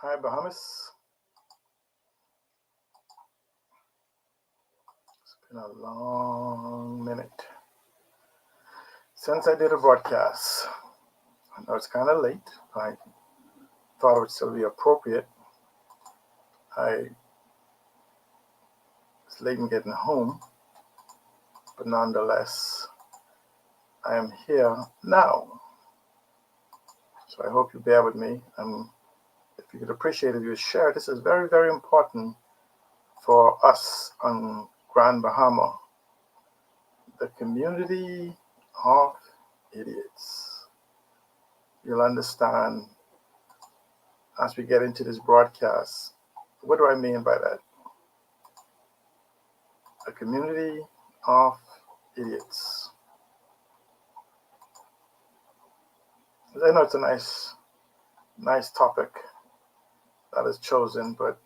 Hi, Bahamas. It's been a long minute since I did a broadcast. I know it's kind of late. I thought it would still be appropriate. I was late in getting home, but nonetheless, I am here now. So I hope you bear with me. If you could appreciate it, you would share. This is very, very important for us on Grand Bahama, the community of idiots. You'll understand as we get into this broadcast. What do I mean by that? A community of idiots. I know it's a nice topic that is chosen, but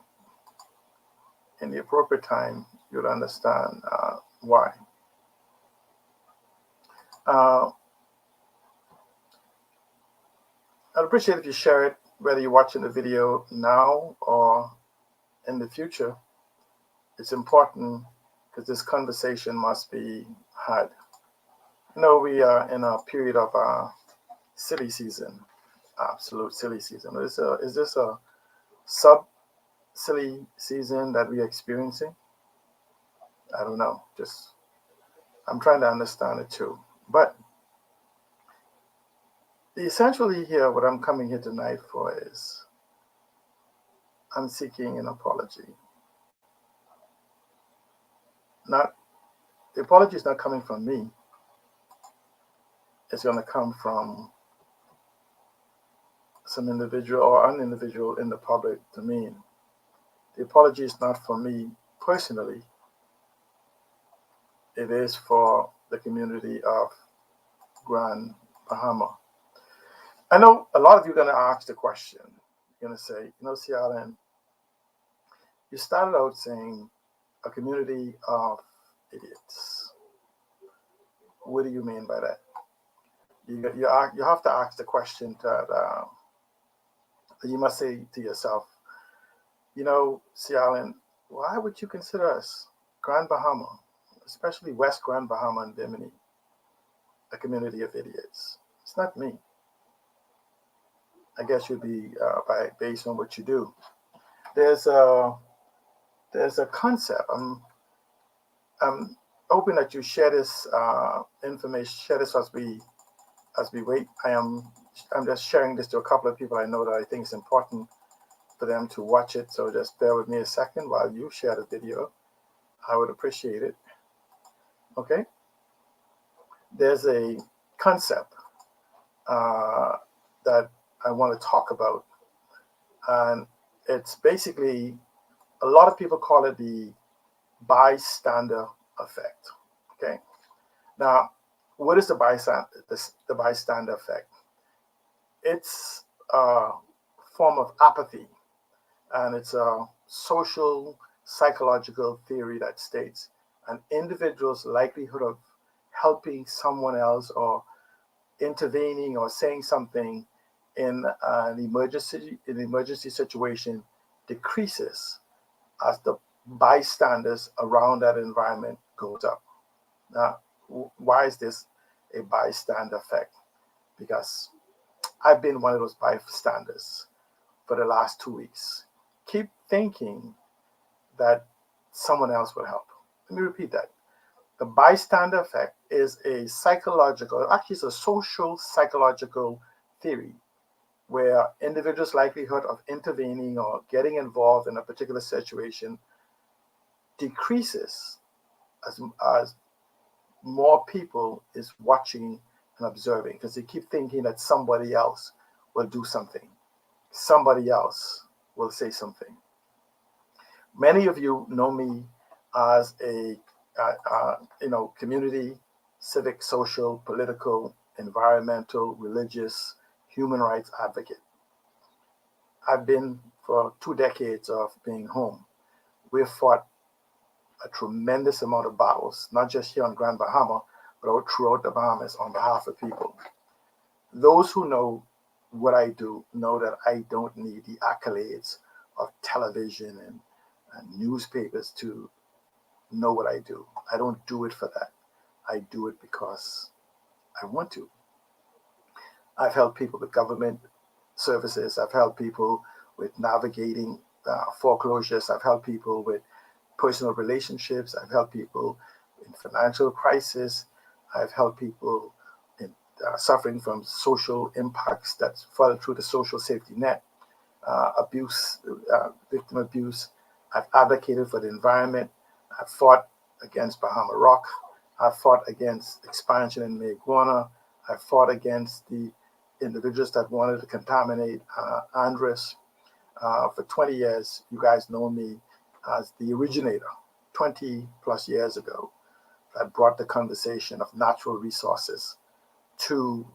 in the appropriate time, you'll understand why. I'd appreciate if you share it, whether you're watching the video now or in the future. It's important because this conversation must be had. We are in a period of silly season, absolute silly season. Is this a sub silly season that we're experiencing? I don't know. I'm trying to understand it too. But essentially, here, what I'm coming here tonight for is I'm seeking an apology. Not the apology is not coming from me. It's going to come from some individual or an individual in the public domain. The apology is not for me personally. It is for the community of Grand Bahama. I know a lot of you are going to ask the question. You're going to say, C. Allen, you started out saying a community of idiots. What do you mean by that? You have to ask the question that you must say to yourself, C. Allen, why would you consider us, Grand Bahama, especially West Grand Bahama and Bimini, a community of idiots? It's not me. I guess you'd be based on what you do. There's a concept. I'm hoping that you share this information, share this as we wait. I'm just sharing this to a couple of people I know that I think is important for them to watch it. So just bear with me a second while you share the video. I would appreciate it. Okay. There's a concept that I want to talk about, and it's basically, a lot of people call it the bystander effect. Okay. Now, what is the bystander effect? It's a form of apathy, and it's a social psychological theory that states an individual's likelihood of helping someone else or intervening or saying something in an emergency situation decreases as the bystanders around that environment goes up. Now, why is this a bystander effect? Because I've been one of those bystanders for the last 2 weeks. Keep thinking that someone else will help. Let me repeat that. The bystander effect is a psychological, actually it's a social psychological theory where individuals' likelihood of intervening or getting involved in a particular situation decreases as more people is watching and observing, because they keep thinking that somebody else will do something. Somebody else will say something. Many of you know me as a community, civic, social, political, environmental, religious, human rights advocate. I've been for 2 decades of being home. We've fought a tremendous amount of battles, not just here on Grand Bahama, but throughout the Bahamas on behalf of people. Those who know what I do know that I don't need the accolades of television and newspapers to know what I do. I don't do it for that. I do it because I want to. I've helped people with government services. I've helped people with navigating foreclosures. I've helped people with personal relationships. I've helped people in financial crisis. I've helped people in suffering from social impacts that fall through the social safety net, abuse, victim abuse. I've advocated for the environment. I've fought against Bahama Rock. I've fought against expansion in marijuana. I've fought against the individuals that wanted to contaminate Andres. For 20 years, you guys know me as the originator, 20 plus years ago, that brought the conversation of natural resources to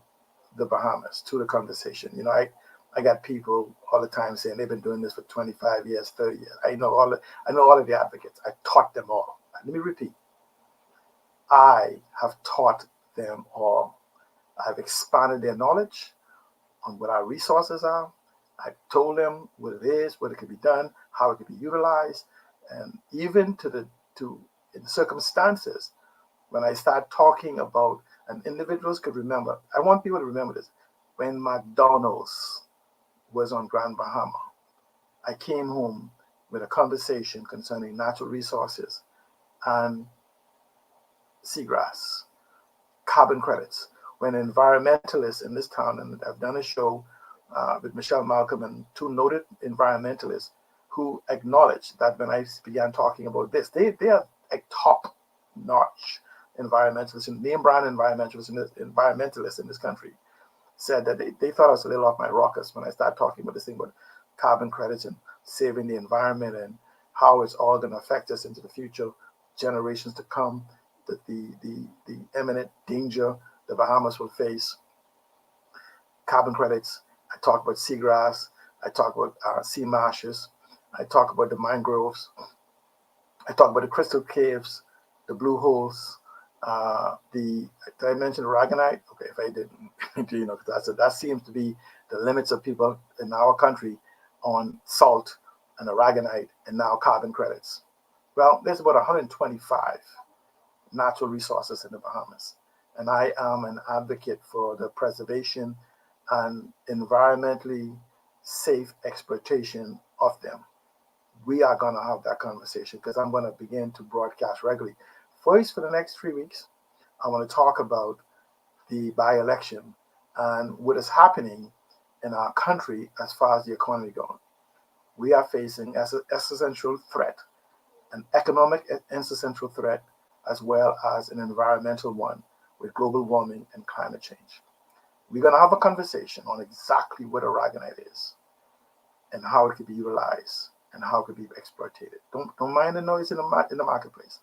the Bahamas, to the conversation. You know, I got people all the time saying they've been doing this for 25 years, 30 years. I know all of the advocates. I taught them all. Let me repeat. I have taught them all. I've expanded their knowledge on what our resources are. I told them what it is, what it could be done, how it could be utilized, and even in circumstances when I start talking about, and individuals could remember. I want people to remember this. When McDonald's was on Grand Bahama, I came home with a conversation concerning natural resources and seagrass, carbon credits. When environmentalists in this town, and I've done a show with Michelle Malcolm and two noted environmentalists who acknowledged that when I began talking about this, they are a top-notch environmentalists, and name brand environmentalists in this country, said that they thought I was a little off my rockers when I started talking about this thing about carbon credits and saving the environment and how it's all going to affect us into the future generations to come, that the imminent danger the Bahamas will face. Carbon credits. I talk about seagrass. I talk about sea marshes. I talk about the mangroves. I talk about the crystal caves, the blue holes. Did I mention aragonite? Okay, if I didn't, you know, that seems to be the limits of people in our country on salt and aragonite and now carbon credits. Well, there's about 125 natural resources in the Bahamas, and I am an advocate for the preservation and environmentally safe exploitation of them. We are going to have that conversation because I'm going to begin to broadcast regularly. First, for the next 3 weeks, I want to talk about the by-election and what is happening in our country as far as the economy goes. We are facing as an existential threat, an economic existential threat, as well as an environmental one with global warming and climate change. We're going to have a conversation on exactly what aragonite is and how it could be utilized and how it could be exploited. Don't mind the noise in the marketplace.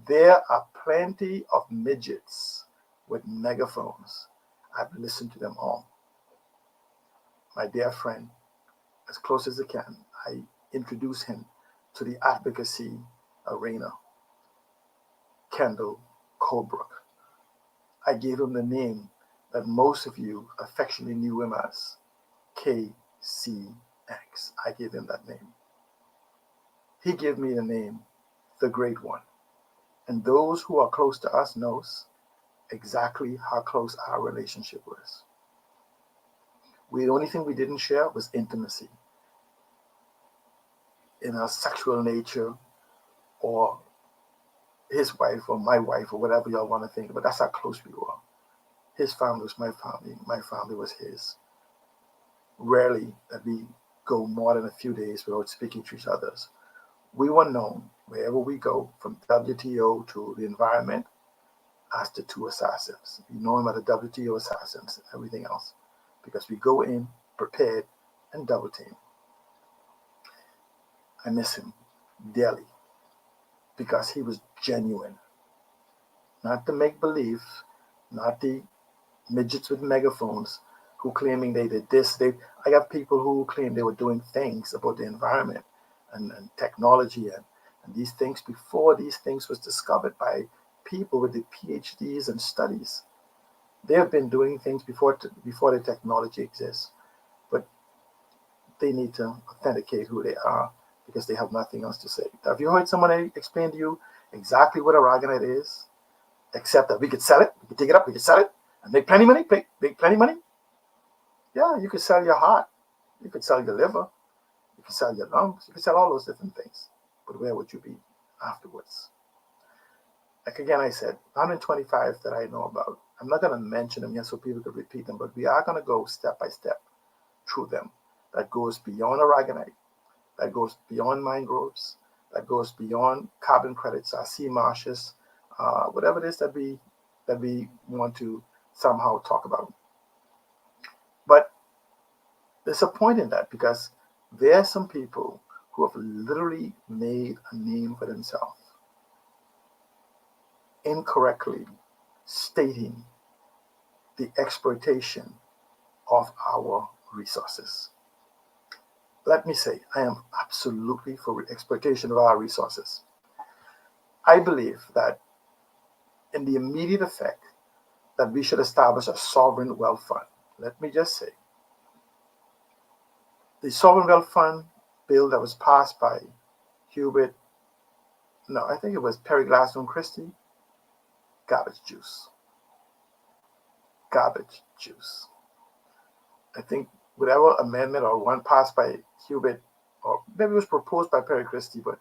There are plenty of midgets with megaphones. I've listened to them all. My dear friend, as close as I can, I introduce him to the advocacy arena, Kendall Colebrook. I gave him the name that most of you affectionately knew him as, KCX. I gave him that name. He gave me the name, the Great One. And those who are close to us knows exactly how close our relationship was. The only thing we didn't share was intimacy in our sexual nature or his wife or my wife or whatever y'all want to think, but that's how close we were. His family was my family was his. Rarely that we go more than a few days without speaking to each other. We were known wherever we go, from WTO to the environment, as the two assassins. We know him as the WTO assassins and everything else, because we go in prepared and double team. I miss him dearly because he was genuine. Not the make-believe, not the midgets with megaphones who claiming they did this. I got people who claim they were doing things about the environment and technology and these things before these things was discovered by people with the PhDs and studies. They have been doing things before the technology exists, but they need to authenticate who they are because they have nothing else to say. Have you heard someone explain to you exactly what aragonite is, except that we could sell it, we could dig it up, we could sell it and make plenty money, make plenty money? Yeah, you could sell your heart, you could sell your liver, you could sell your lungs, you could sell all those different things. But where would you be afterwards? Like again, I said 125 that I know about. I'm not going to mention them here so people could repeat them, but we are going to go step by step through them. That goes beyond aragonite, that goes beyond mangroves, that goes beyond carbon credits, our sea marshes, whatever it is that we want to somehow talk about. But there's a point in that because there are some people who have literally made a name for themselves incorrectly stating the exploitation of our resources. Let me say, I am absolutely for exploitation of our resources. I believe that in the immediate effect that we should establish a sovereign wealth fund. Let me just say, the sovereign wealth fund bill that was passed by I think it was Perry Gladstone Christie, garbage juice. Garbage juice. I think whatever amendment or one passed by Hubert, or maybe it was proposed by Perry Christie, but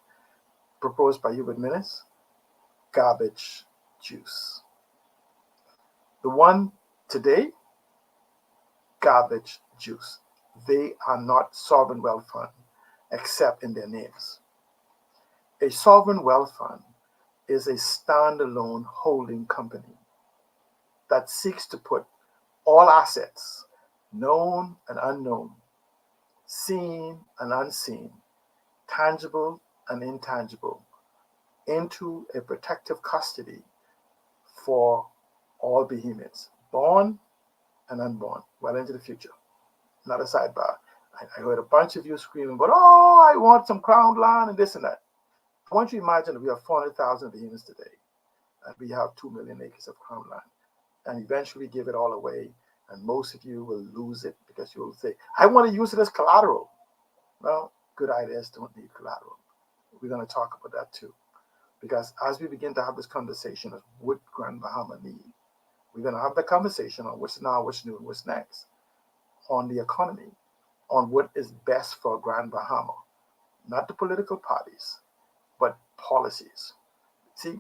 proposed by Hubert Minnis, garbage juice. The one today, garbage juice. They are not sovereign wealth fund, except in their names. A sovereign wealth fund is a standalone holding company that seeks to put all assets, known and unknown, seen and unseen, tangible and intangible, into a protective custody for all behemoths, born and unborn, well into the future. Not a sidebar. I heard a bunch of you screaming, but I want some crown land and this and that. I want you to imagine that we have 400,000 behemoths today, and we have 2 million acres of crown land, and eventually give it all away, and most of you will lose it because you will say, I want to use it as collateral. Well, good ideas don't need collateral. We're going to talk about that too. Because as we begin to have this conversation of what Grand Bahama need, we're going to have the conversation on what's now, what's new, and what's next, on the economy, on what is best for Grand Bahama, not the political parties, but policies. See,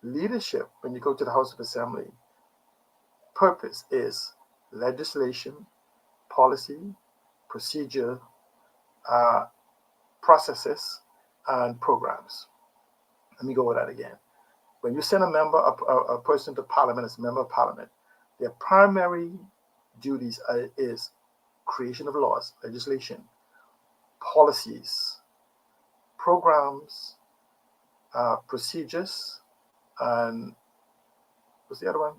leadership, when you go to the House of Assembly, purpose is legislation, policy, procedure, processes, and programs. Let me go with that again. When you send a person to Parliament as a member of Parliament, their primary duties is creation of laws, legislation, policies, programs, procedures, and what's the other one?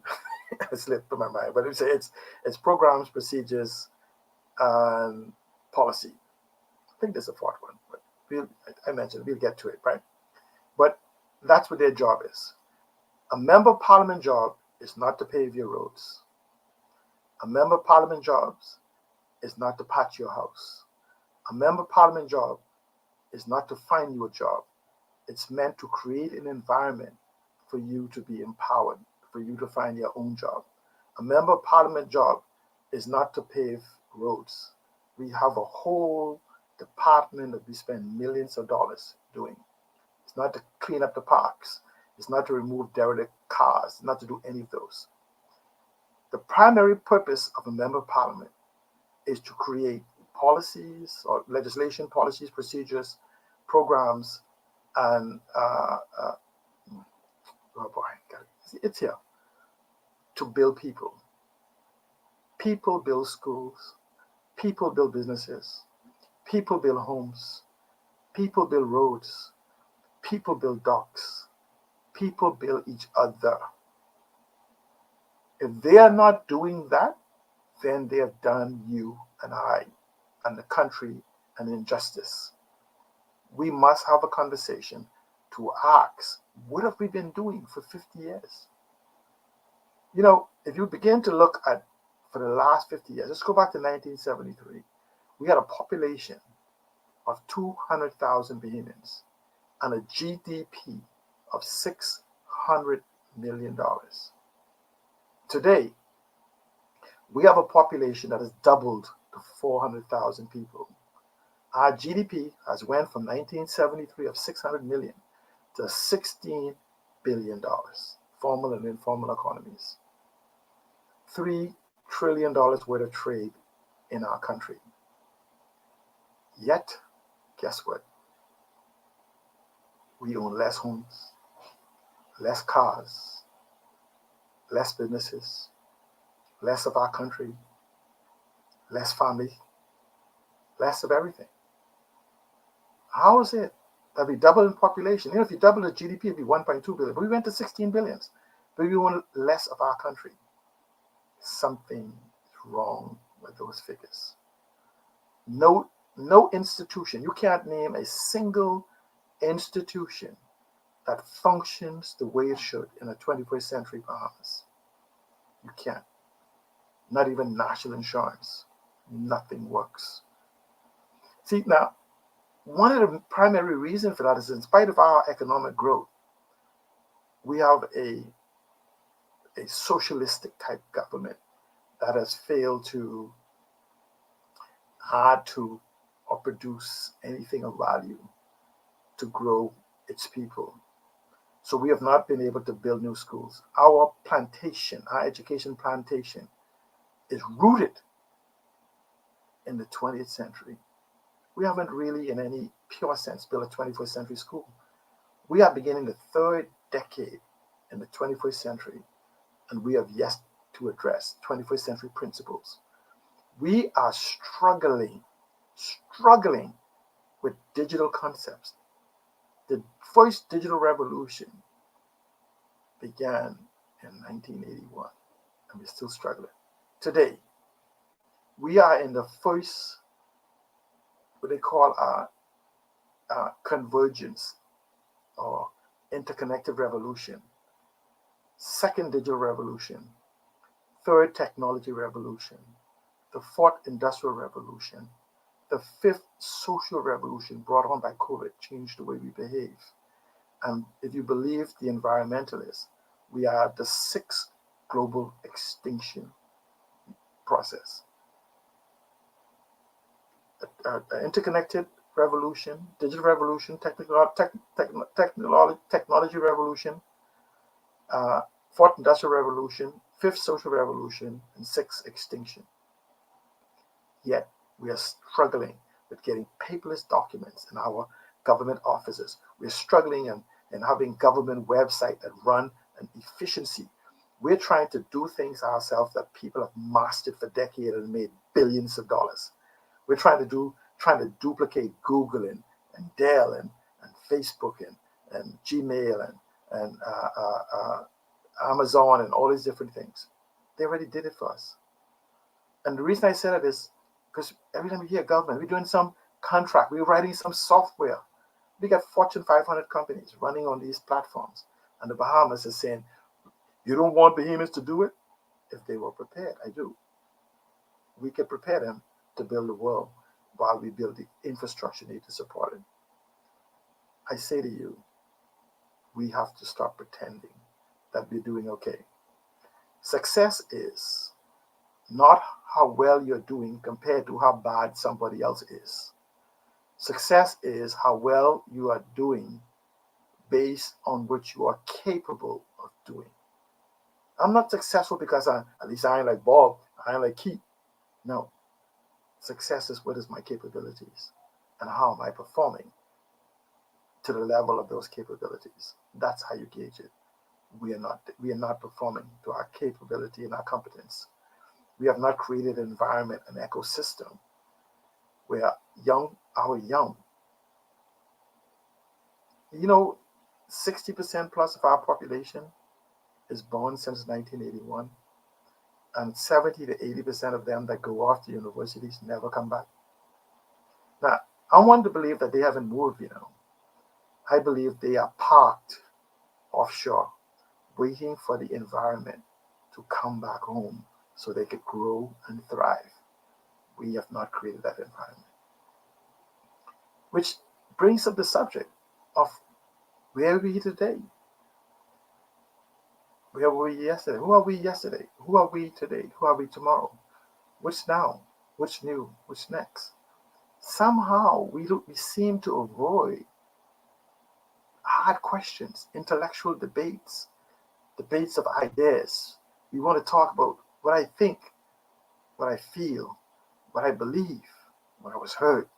It slipped from my mind, but it's programs, procedures, and policy. I think there's a fourth one, but I mentioned we'll get to it, right? But that's what their job is. A member of Parliament job is not to pave your roads. A member of Parliament job is not to patch your house. A member of Parliament job is not to find you a job. It's meant to create an environment for you to be empowered, for you to find your own job. A member of Parliament job is not to pave roads. We have a whole department that we spend millions of dollars doing. It's not to clean up the parks. It's not to remove derelict cars. It's not to do any of those. The primary purpose of a member of Parliament is to create policies or legislation, policies, procedures, programs, and it's here to build people. People build schools. People build businesses. People build homes. People build roads. People build docks. People build each other. If they are not doing that, then they have done you and I and the country an injustice. We must have a conversation to ask, what have we been doing for 50 years? if you begin to look at for the last 50 years, let's go back to 1973, we had a population of 200,000 Bahamians and a GDP of $600 million. Today, we have a population that has doubled to 400,000 people. Our GDP has went from 1973 of 600 million to $16 billion, formal and informal economies. $3 trillion worth of trade in our country. Yet, guess what? We own less homes, less cars, less businesses, less of our country, less family, less of everything. How is it that we double in population? If you double the GDP, it'd be 1.2 billion, but we went to 16 billion. But we want less of our country. Something is wrong with those figures. No institution, you can't name a single institution that functions the way it should in a 21st century Bahamas. You can't. Not even national insurance. Nothing works. See, now, one of the primary reasons for that is in spite of our economic growth, we have a socialistic type government that has failed to add to or produce anything of value to grow its people. So we have not been able to build new schools. Our plantation, our education plantation, is rooted in the 20th century. We haven't really, in any pure sense, built a 21st century school. We are beginning the third decade in the 21st century, and we have yet to address 21st century principles. We are struggling with digital concepts. The first digital revolution began in 1981, and we're still struggling. Today, we are in the first, what they call convergence or interconnected revolution, second digital revolution, third technology revolution, the fourth industrial revolution, the fifth social revolution brought on by COVID changed the way we behave. And if you believe the environmentalists, we are at the sixth global extinction process. Interconnected revolution, digital revolution, technology revolution, fourth industrial revolution, fifth social revolution, and sixth extinction. Yet we are struggling with getting paperless documents in our government offices. We're struggling in having government websites that run an efficiency. We're trying to do things ourselves that people have mastered for decades and made billions of dollars. We're trying to duplicate Google and Dell and Facebook and Gmail and Amazon and all these different things. They already did it for us. And the reason I say that is because every time we hear government, we're doing some contract, we're writing some software. We got Fortune 500 companies running on these platforms. And the Bahamas is saying, you don't want Bahamians to do it? If they were prepared, I do. We could prepare them to build the world while we build the infrastructure needed to support it. I say to you, we have to stop pretending that we're doing okay. Success is not how well you're doing compared to how bad somebody else is. Success is how well you are doing based on what you are capable of doing. I'm not successful because at least I ain't like Bob, I ain't like Keith. No. Success is what is my capabilities and how am I performing to the level of those capabilities. That's how you gauge it. We are not performing to our capability and our competence. We have not created an environment, an ecosystem where our young, 60% plus of our population is born since 1981, and 70 to 80% of them that go off to universities never come back. Now, I want to believe that they haven't moved, I believe they are parked offshore, waiting for the environment to come back home so they could grow and thrive. We have not created that environment. Which brings up the subject of where are we today? Where were we yesterday? Who are we yesterday? Who are we today? Who are we tomorrow? Which now? Which new? Which next? Somehow we seem to avoid hard questions, intellectual debates, debates of ideas. We want to talk about what I think, what I feel, what I believe, what I was heard,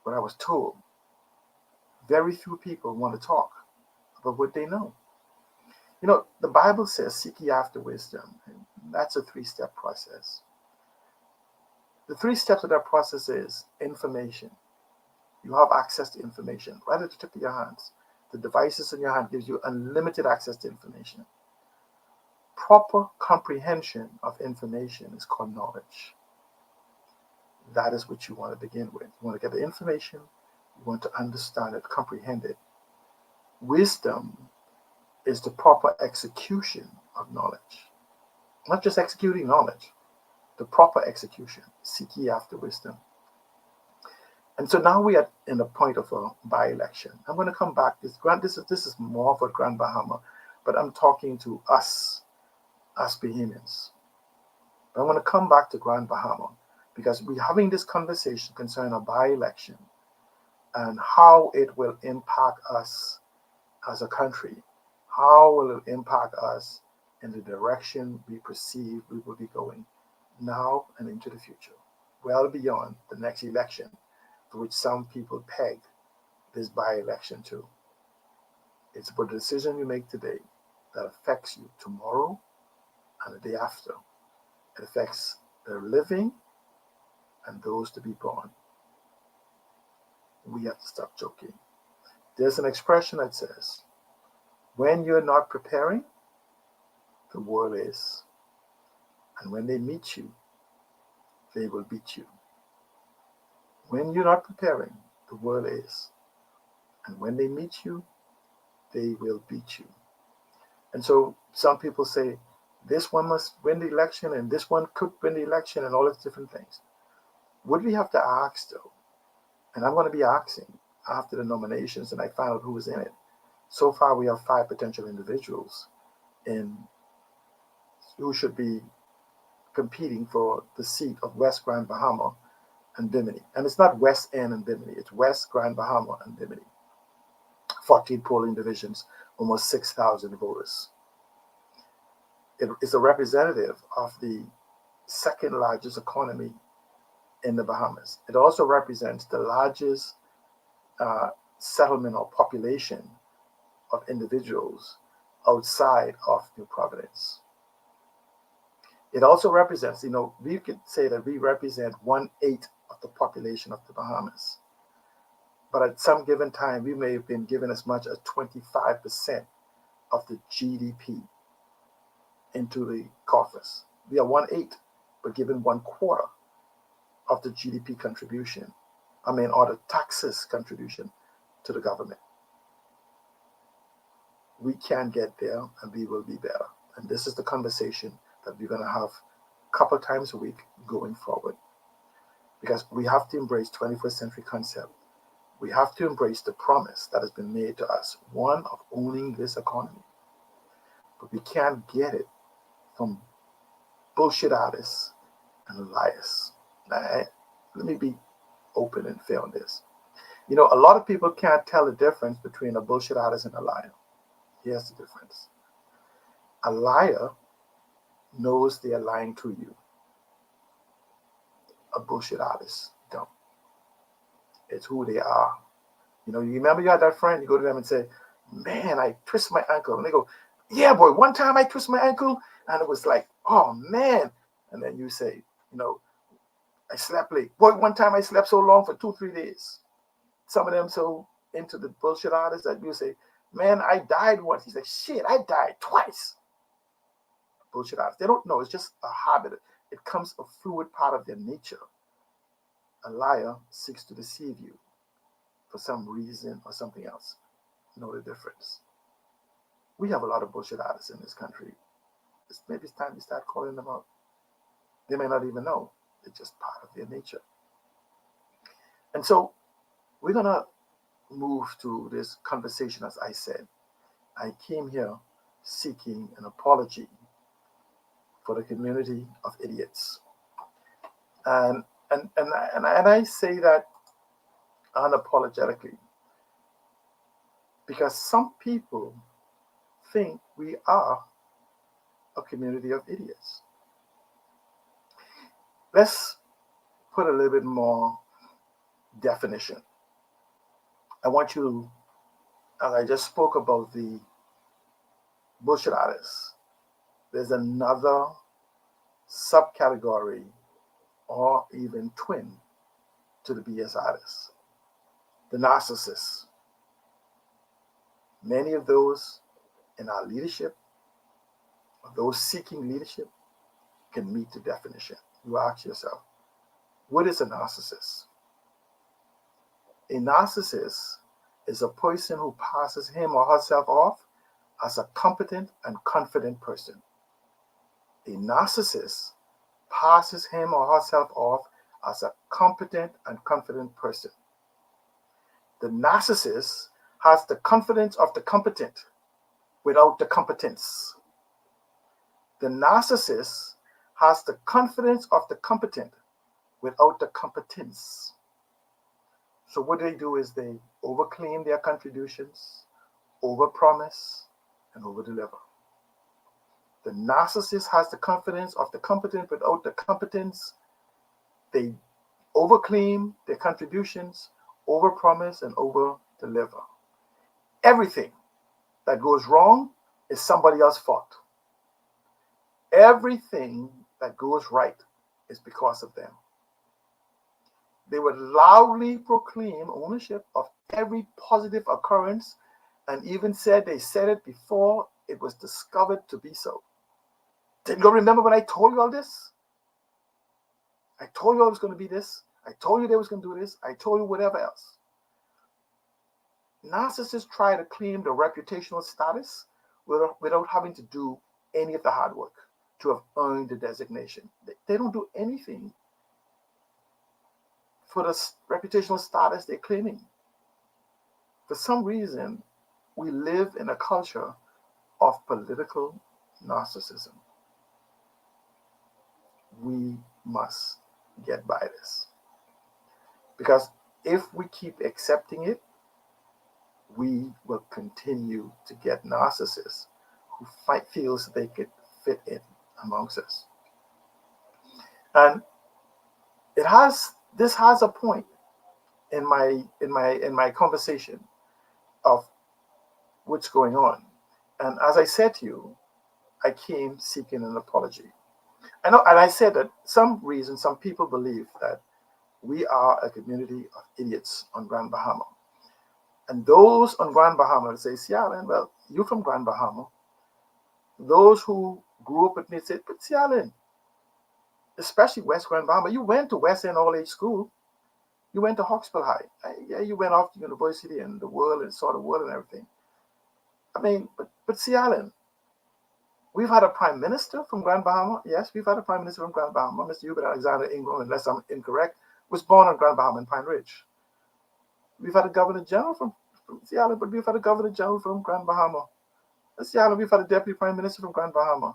what I was told. Very few people want to talk about what they know. You know, the Bible says, seek ye after wisdom. And that's a 3-step process. The 3 steps of that process is information. You have access to information right at the tip of your hands. The devices in your hand gives you unlimited access to information. Proper comprehension of information is called knowledge. That is what you want to begin with. You want to get the information, you want to understand it, comprehend it. Wisdom is the proper execution of knowledge. Not just executing knowledge, the proper execution. Seek ye after wisdom. And so now we are in the point of a by-election. I'm going to come back. This is more for Grand Bahama, but I'm talking to us Bahamians. But I'm going to come back to Grand Bahama because we're having this conversation concerning a by-election and how it will impact us as a country. How will it impact us in the direction we perceive we will be going now and into the future, well beyond the next election, to which some people peg this by-election to. It's about the decision you make today that affects you tomorrow and the day after. It affects the living and those to be born. We have to stop joking. There's an expression that says, when you're not preparing, the world is. And when they meet you, they will beat you. When you're not preparing, the world is. And when they meet you, they will beat you. And so some people say, this one must win the election and this one could win the election and all these different things. Would we have to ask though? And I'm going to be asking after the nominations and I find out who is in it. So far we have 5 potential individuals who should be competing for the seat of West Grand Bahama and Bimini. And it's not West End and Bimini, it's West Grand Bahama and Bimini. 14 polling divisions, almost 6,000 voters. It is a representative of the second largest economy in the Bahamas. It also represents the largest settlement or population of individuals outside of New Providence. It also represents, we could say that we represent 1/8 of the population of the Bahamas. But at some given time, we may have been given as much as 25% of the GDP into the coffers. We are 1/8, but given 1/4 of the GDP contribution, or the taxes contribution to the government. We can get there and we will be better. And this is the conversation that we're going to have a couple times a week going forward. Because we have to embrace 21st century concept. We have to embrace the promise that has been made to us, one of owning this economy. But we can't get it from bullshit artists and liars. Now, let me be open and fair on this. A lot of people can't tell the difference between a bullshit artist and a liar. Here's the difference. A liar knows they are lying to you. A bullshit artist don't. It's who they are. You remember you had that friend, you go to them and say, man, I twist my ankle. And they go, yeah, boy, one time I twist my ankle and it was like, oh, man. And then you say, I slept late. Boy, one time I slept so long for 2-3 days. Some of them so into the bullshit artists that you say, man, I died once. He's like, shit, I died twice. Bullshit artists. They don't know. It's just a habit. It comes a fluid part of their nature. A liar seeks to deceive you for some reason or something else. Know the difference. We have a lot of bullshit artists in this country. maybe it's time we start calling them out. They may not even know. It's just part of their nature. And so we're going to move to this conversation. As I said, I came here seeking an apology for the community of idiots. And I say that unapologetically because some people think we are a community of idiots. Let's put a little bit more definition. I want you, as I just spoke about the bullshit artists, there's another subcategory or even twin to the BS artists, the narcissists. Many of those in our leadership, or those seeking leadership, can meet the definition. You ask yourself, what is a narcissist? A narcissist is a person who passes him or herself off as a competent and confident person. A narcissist passes him or herself off as a competent and confident person. The narcissist has the confidence of the competent without the competence. The narcissist has the confidence of the competent without the competence. So what they do is they overclaim their contributions, overpromise, and overdeliver. The narcissist has the confidence of the competent without the competence. They overclaim their contributions, overpromise, and overdeliver. Everything that goes wrong is somebody else's fault. Everything that goes right is because of them. They would loudly proclaim ownership of every positive occurrence and even said they said it before it was discovered to be so. Didn't you remember when I told you all this? I told you I was going to be this. I told you they was going to do this. I told you whatever else. Narcissists try to claim the reputational status without having to do any of the hard work to have earned the designation. They don't do anything for the reputational status they're claiming. For some reason, we live in a culture of political narcissism. We must get by this. Because if we keep accepting it, we will continue to get narcissists who feels they could fit in amongst us. And this has a point in my conversation of what's going on. And as I said to you, I came seeking an apology. I know, and I said that some people believe that we are a community of idiots on Grand Bahama. And those on Grand Bahama say, Sialan, well, you're from Grand Bahama. Those who grew up with me said, but Sialan, especially West Grand Bahama, you went to West End All Age School. You went to Hawksbill High. Yeah, you went off to university and the world and saw the world and everything. I mean, but Sialan, we've had a prime minister from Grand Bahama. Yes, we've had a prime minister from Grand Bahama. Mr. Hubert Alexander Ingram, unless I'm incorrect, was born on Grand Bahama in Pine Ridge. We've had a governor general from Seattle, but we've had a governor general from Grand Bahama. In Seattle, we've had a deputy prime minister from Grand Bahama.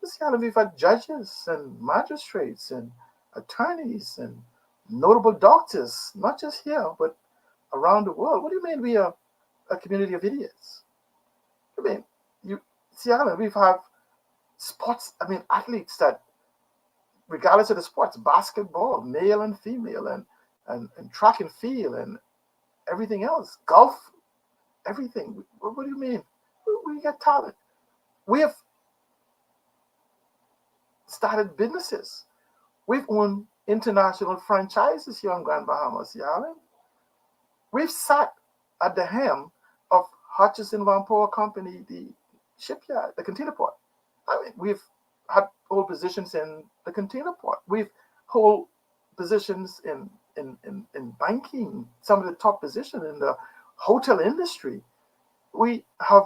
In Seattle, we've had judges and magistrates and attorneys and notable doctors, not just here, but around the world. What do you mean we are a community of idiots? I mean, Seattle, we've had sports, athletes that, regardless of the sports, basketball, male and female, and track and field, and everything else, golf, everything. What do you mean? We get talent. We have started businesses. We've owned international franchises here on Grand Bahama, Seattle. We've sat at the helm of Hutchison Whampoa Company, the shipyard, the container port. We've had hold positions in the container port. We've hold positions in banking, some of the top positions in the hotel industry. We have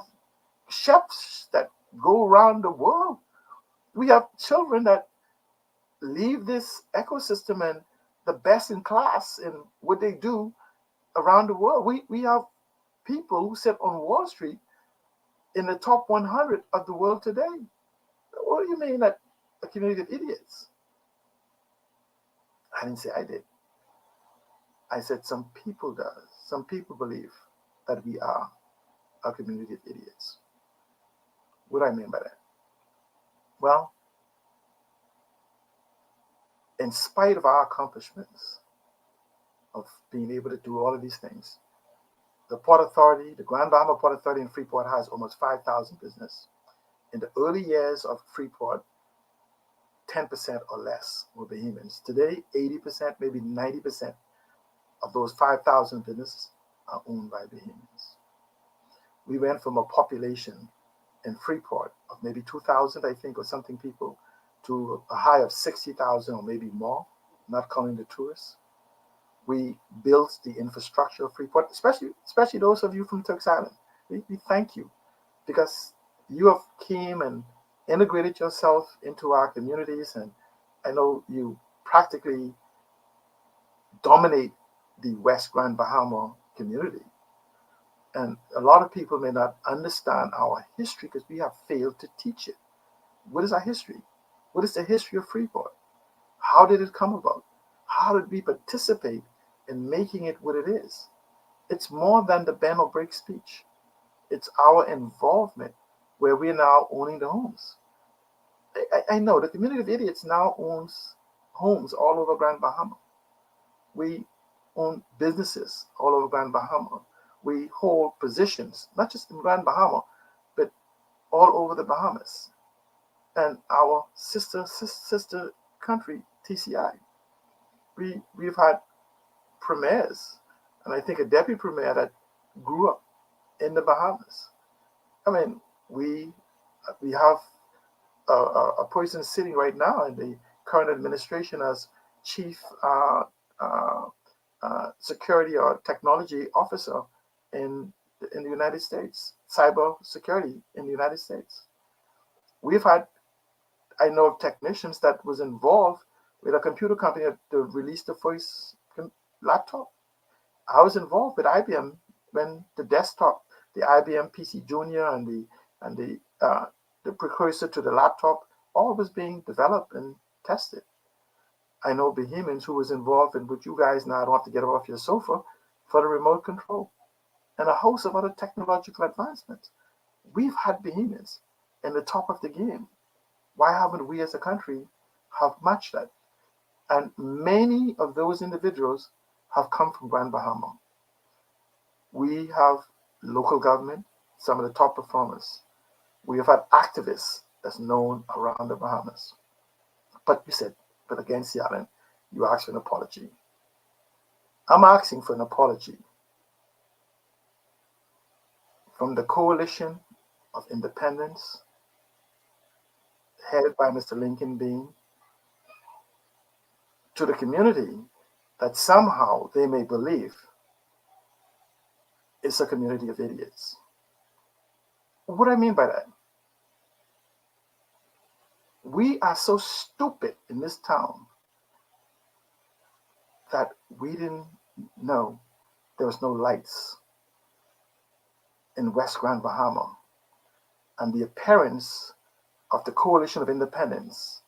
chefs that go around the world We have children that leave this ecosystem and the best in class in what they do around the world. We have people who sit on Wall Street in the top 100 of the world today. What do you mean that a community of idiots? I didn't say I did. I said some people does. Some people believe that we are a community of idiots. What do I mean by that? Well, in spite of our accomplishments of being able to do all of these things, the Port Authority, the Grand Bahama Port Authority in Freeport has almost 5,000 business. In the early years of Freeport, 10% or less were Bahamians. Today, 80%, maybe 90% of those 5,000 businesses are owned by Bahamians. We went from a population in Freeport of maybe 2,000, I think, or something people, to a high of 60,000 or maybe more, not counting the tourists. We built the infrastructure of Freeport, especially those of you from Turks Island. We thank you because you have came and integrated yourself into our communities, and I know you practically dominate the West Grand Bahama community. And a lot of people may not understand our history because we have failed to teach it. What is our history? What is the history of Freeport? How did it come about? How did we participate in making it what it is? It's more than the bend or break speech. It's our involvement where we're now owning the homes. I know the community of idiots now owns homes all over Grand Bahama. We own businesses all over Grand Bahama. We hold positions, not just in Grand Bahama, but all over the Bahamas. And our sister country, TCI. We've had premiers, and I think a deputy premier that grew up in the Bahamas. I mean, we have a person sitting right now in the current administration as chief security or technology officer in the United States, cyber security in the United States. We've had, I know of technicians that was involved with a computer company to release the first laptop. I was involved with IBM when the desktop, the IBM PC Junior and the precursor to the laptop, all was being developed and tested. I know Bahamians who was involved in what you guys now don't have to get off your sofa for the remote control and a host of other technological advancements. We've had Bahamians in the top of the game. Why haven't we as a country have matched that? And many of those individuals have come from Grand Bahama. We have local government, some of the top performers. We have had activists that's known around the Bahamas. But you said, but against the island, you asked for an apology. I'm asking for an apology from the Coalition of Independence, headed by Mr. Lincoln Bean, to the community that somehow they may believe it's a community of idiots. What do I mean by that? We are so stupid in this town that we didn't know there was no lights in West Grand Bahama. And the appearance of the Coalition of Independence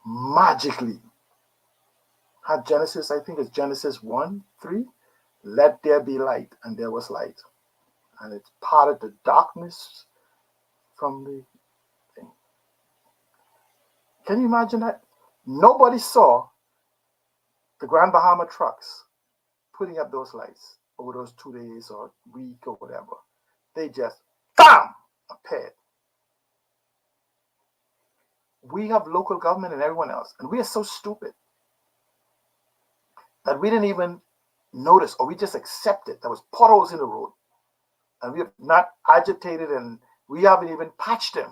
magically had Genesis, I think it's Genesis 1:3, let there be light, and there was light. And it parted the darkness from the thing. Can you imagine that? Nobody saw the Grand Bahama trucks putting up those lights over those 2 days or week or whatever. They just, BAM! Appeared. We have local government and everyone else, and we are so stupid that we didn't even notice, or we just accepted there was potholes in the road, and we have not agitated, and we haven't even patched them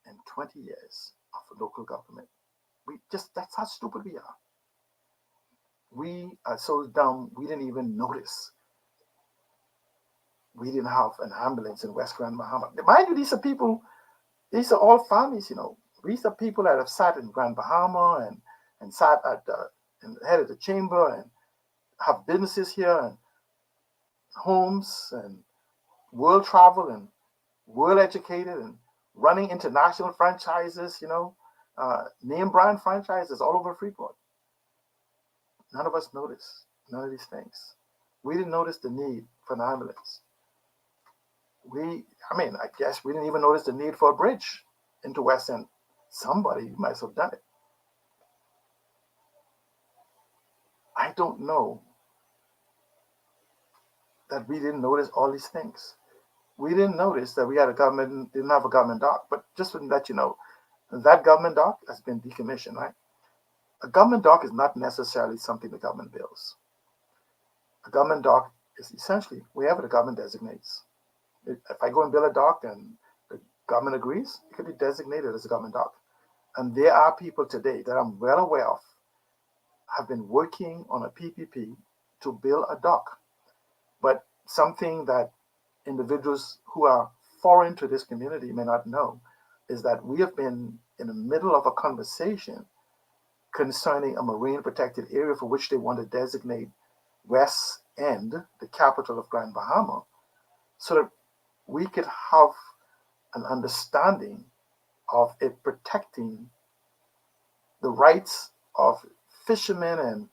in 20 years of local government. That's how stupid we are. We are so dumb, we didn't even notice. We didn't have an ambulance in West Grand Bahama. Mind you, these are all families, These are people that have sat in Grand Bahama and sat at in the head of the chamber and have businesses here and homes and world travel and world educated and running international franchises, name brand franchises all over Freeport. None of us noticed none of these things. We didn't notice the need for an ambulance. I guess we didn't even notice the need for a bridge into West End. Somebody might have done it. I don't know that we didn't notice all these things. We didn't notice that we had didn't have a government dock. But just to let you know, that government dock has been decommissioned, right? A government dock is not necessarily something the government builds. A government dock is essentially wherever the government designates. If I go and build a dock and the government agrees, it could be designated as a government dock. And there are people today that I'm well aware of have been working on a PPP to build a dock. But something that individuals who are foreign to this community may not know is that we have been in the middle of a conversation concerning a marine protected area for which they want to designate West End, the capital of Grand Bahama, so that we could have an understanding of it protecting the rights of fishermen and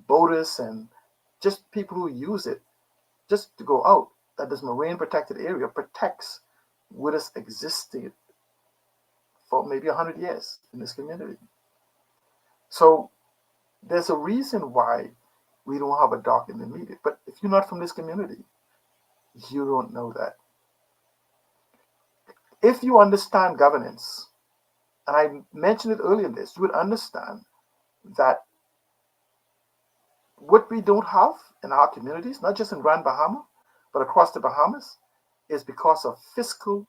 boaters and just people who use it just to go out, that this marine protected area protects what has existed for maybe 100 years in this community. So there's a reason why we don't have a dock in the immediate. But if you're not from this community, you don't know that. If you understand governance, and I mentioned it earlier in this, you would understand that what we don't have in our communities, not just in Grand Bahama, but across the Bahamas, is because of fiscal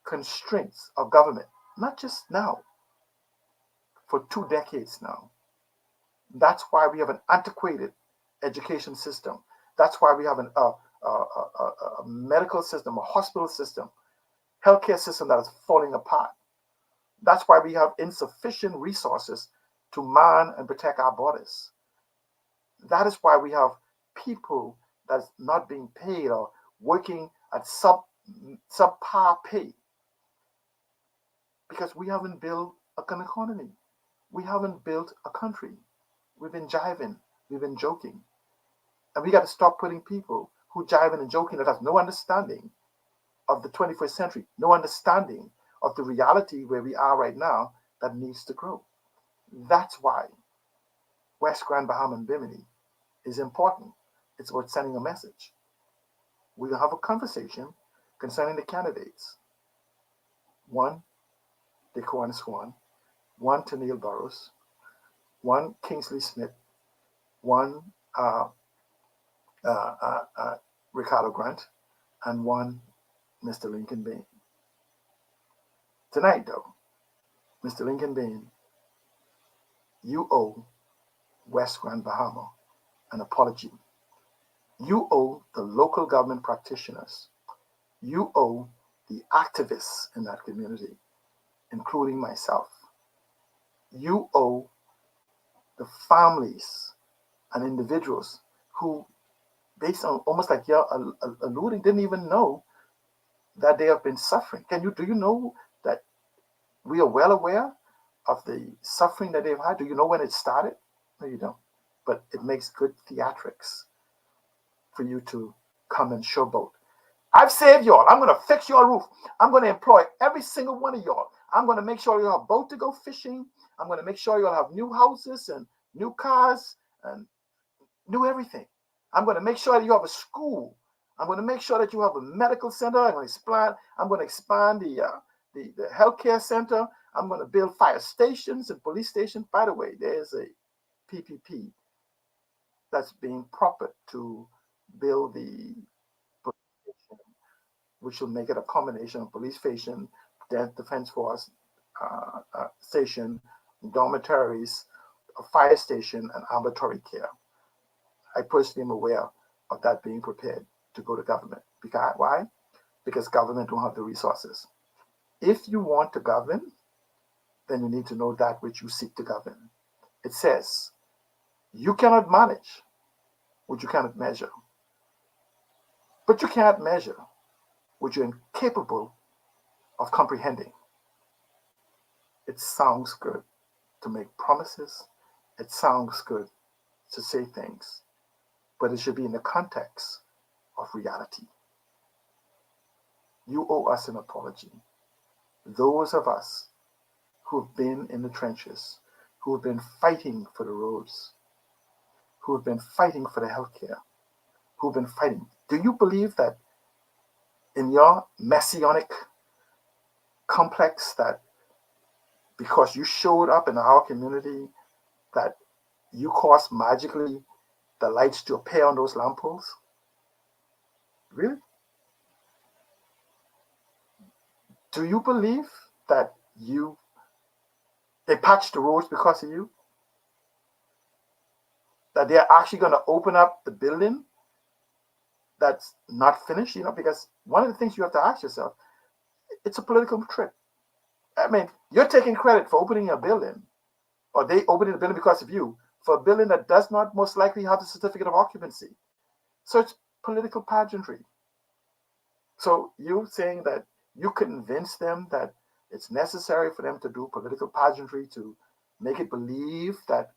constraints of government, not just now, for 2 decades now. That's why we have an antiquated education system. That's why we have a medical system, a hospital system, healthcare system that is falling apart. That's why we have insufficient resources to man and protect our borders. That is why we have people that's not being paid or working at subpar pay, because we haven't built an economy. We haven't built a country. We've been jiving, we've been joking. And we got to stop putting people who jiving and joking that have no understanding of the 21st century, no understanding of the reality where we are right now that needs to grow. That's why West Grand Bahama and Bimini is important. It's about sending a message. We'll have a conversation concerning the candidates. One, Daquan Swan. One, Tennille Burrows. One, Kingsley Smith. One, Ricardo Grant. And one, Mr. Lincoln Bain. Tonight, though, Mr. Lincoln Bain, you owe West Grand Bahama an apology. You owe the local government practitioners. You owe the activists in that community, including myself. You owe the families and individuals who, based on almost like you're alluding, didn't even know that they have been suffering. Do you know that we are well aware of the suffering that they've had? Do you know when it started? No, you don't. But it makes good theatrics for you to come and showboat. I've saved y'all. I'm going to fix your roof. I'm going to employ every single one of y'all. I'm going to make sure you have a boat to go fishing. I'm going to make sure you'll have new houses and new cars and new everything. I'm going to make sure that you have a school. I'm going to make sure that you have a medical center. I'm going to expand the healthcare center. I'm going to build fire stations and police stations. By the way, there's a PPP that's being proffered to build the police station, which will make it a combination of police station, defense force station, dormitories, a fire station, and ambulatory care. I personally am aware of that being prepared to go to government. Because why? Because government don't have the resources. If you want to govern, then you need to know that which you seek to govern. It says, you cannot manage what you cannot measure, but you can't measure what you're incapable of comprehending. It sounds good to make promises. It sounds good to say things, but it should be in the context of reality. You owe us an apology. Those of us who have been in the trenches, who have been fighting for the roads, who have been fighting for the healthcare, who have been fighting. Do you believe that in your messianic complex that because you showed up in our community that you caused magically the lights to appear on those lampposts? Really? Do you believe that they patched the roads because of you? That they're actually going to open up the building that's not finished? Because one of the things you have to ask yourself, it's a political trick. I mean, you're taking credit for opening a building, or they opening the building because of you, for a building that does not most likely have the certificate of occupancy. So it's political pageantry. So you saying that you convince them that it's necessary for them to do political pageantry to make it believe that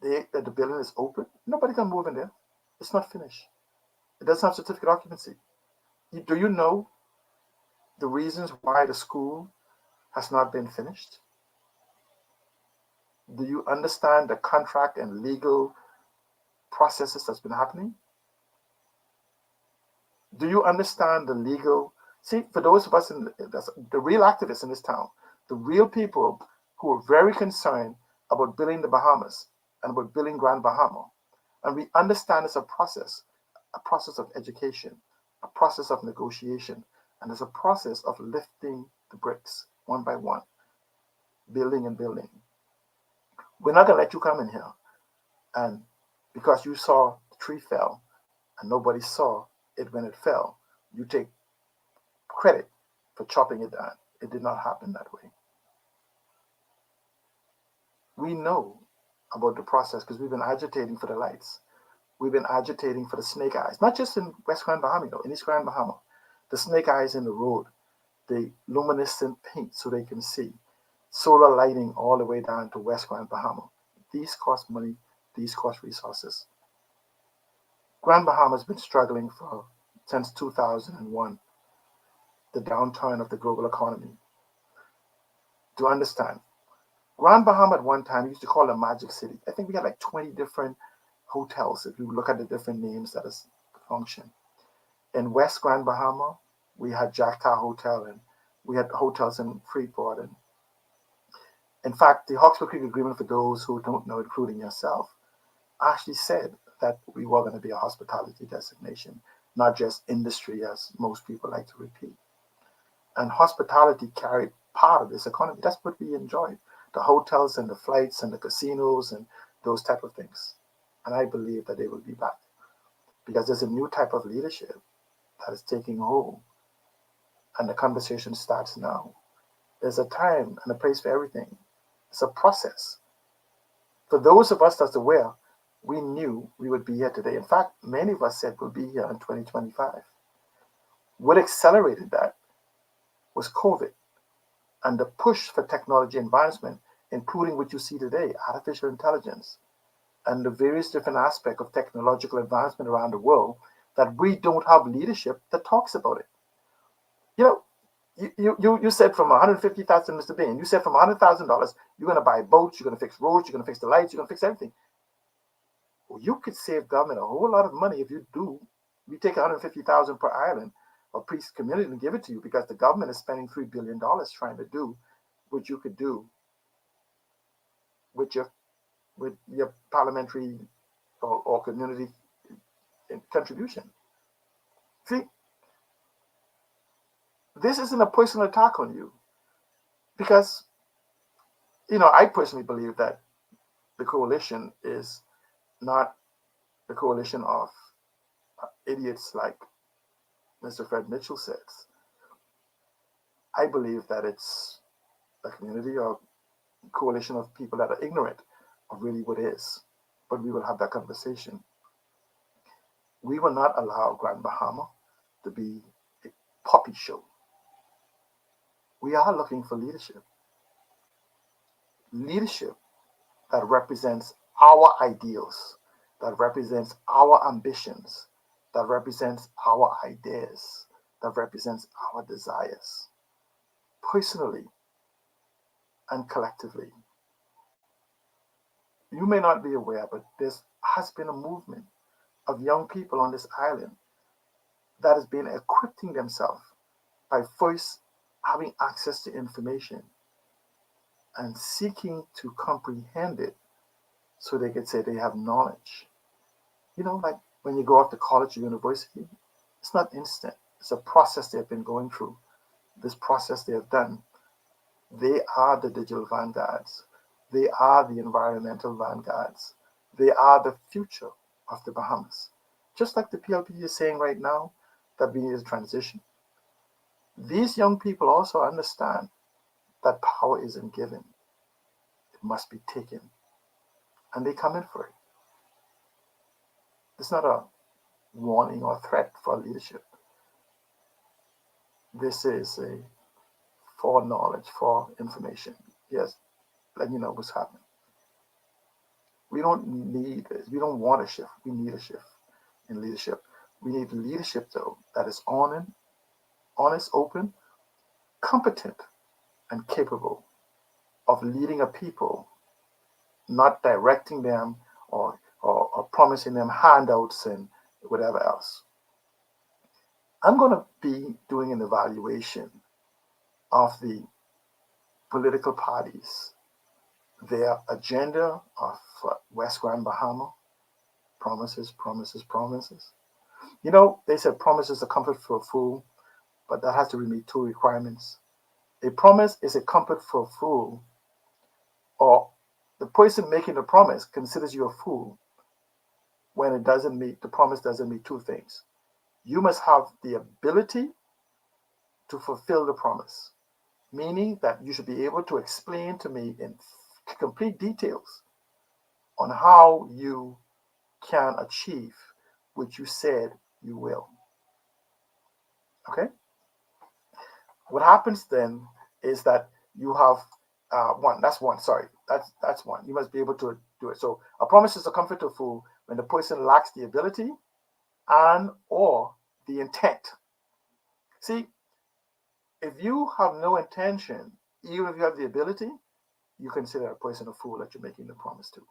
that the building is open? Nobody can move in there. It's not finished. It doesn't have certificate of occupancy. Do you know the reasons why the school has not been finished? Do you understand the contract and legal processes that's been happening? Do you understand the legal? See, for those of us the real activists in this town, the real people who are very concerned about building the Bahamas and about building Grand Bahama, and we understand it's a process of education, a process of negotiation, and it's a process of lifting the bricks one by one, building and building. We're not going to let you come in here and because you saw the tree fell and nobody saw it when it fell, you take credit for chopping it down. It did not happen that way. We know about the process because we've been agitating for the lights. We've been agitating for the snake eyes, not just in West Grand Bahama, in East Grand Bahama. The snake eyes in the road, the luminescent paint so they can see, solar lighting all the way down to West Grand Bahama. These cost money, these cost resources. Grand Bahama has been struggling since 2001, the downturn of the global economy. To understand, Grand Bahama at one time used to call it a magic city. I think we had like 20 different hotels if you look at the different names that is function. In West Grand Bahama, we had Jakarta Hotel and we had hotels in Freeport. And in fact, the Hawkesbury Creek Agreement, for those who don't know, including yourself, actually said that we were going to be a hospitality destination, not just industry, as most people like to repeat. And hospitality carried part of this economy. That's what we enjoyed. The hotels and the flights and the casinos and those type of things. And I believe that they will be back because there's a new type of leadership that is taking hold. And the conversation starts now. There's a time and a place for everything. It's a process. For those of us that's aware, we knew we would be here today. In fact, many of us said we'll be here in 2025. What accelerated that was COVID and the push for technology advancement, including what you see today, artificial intelligence, and the various different aspects of technological advancement around the world that we don't have leadership that talks about it. You said from $150,000, Mr. Bain, you said from $100,000, you're going to buy boats, you're going to fix roads, you're going to fix the lights, you're going to fix everything. Well, you could save government a whole lot of money if you do. We take $150,000 per island or per community and give it to you because the government is spending $3 billion trying to do what you could do with your parliamentary or community contribution. See, this isn't a personal attack on you because, I personally believe that the coalition is not the coalition of idiots like Mr. Fred Mitchell says. I believe that it's a community or coalition of people that are ignorant of really what is. But we will have that conversation. We will not allow Grand Bahama to be a puppy show. We are looking for leadership. Leadership that represents our ideals, that represents our ambitions, that represents our ideas, that represents our desires, personally and collectively. You may not be aware, but there has been a movement of young people on this island that has been equipping themselves by first having access to information and seeking to comprehend it so they could say they have knowledge. Like when you go off to college or university, it's not instant. It's a process they've been going through. This process they have done. They are the digital vanguards. They are the environmental vanguards. They are the future of the Bahamas. Just like the PLP is saying right now that we need a transition. These young people also understand that power isn't given. It must be taken. And they come in for it. It's not a warning or threat for leadership. This is a for knowledge, for information. Yes, let you know what's happening. We don't want a shift. We need a shift in leadership. We need leadership, though, that is honest, open, competent, and capable of leading a people, not directing them or promising them handouts and whatever else. I'm going to be doing an evaluation of the political parties, their agenda of West Grand Bahama, promises, promises, promises. They said promises are comfort for a fool, but that has to meet two requirements. A promise is a comfort for a fool, or the person making the promise considers you a fool when the promise doesn't meet two things. You must have the ability to fulfill the promise, meaning that you should be able to explain to me in complete details on how you can achieve what you said you will. Okay? What happens then is that you have one. That's one. Sorry, that's one. You must be able to do it. So a promise is a comfort to a fool when the person lacks the ability and or the intent. See, if you have no intention, even if you have the ability, you consider a person a fool that you're making the promise to.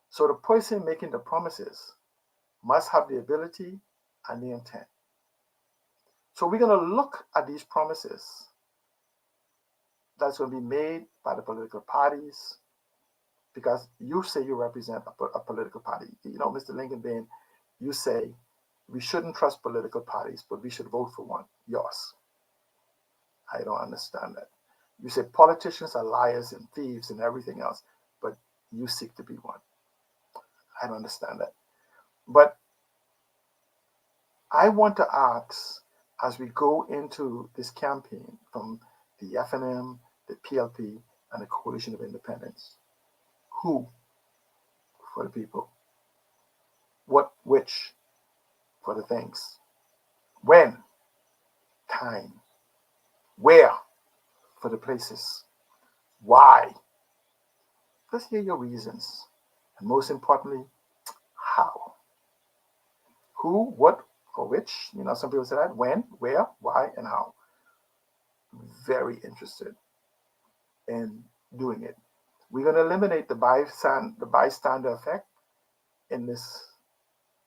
So the person making the promises must have the ability and the intent. So we're going to look at these promises that's going to be made by the political parties, because you say you represent a political party. Mr. Lincoln Bain, you say we shouldn't trust political parties, but we should vote for one. Yours. I don't understand that. You say politicians are liars and thieves and everything else, but you seek to be one. I don't understand that. But I want to ask, as we go into this campaign from the FNM, the PLP, and the Coalition of Independence, who for the people? What, which for the things? When? Time. Where? For the places. Why? Let's hear your reasons. And most importantly, how? Who, what, or which? Some people say that. When, where, why, and how. Very interested in doing it. We're going to eliminate the bystander effect in this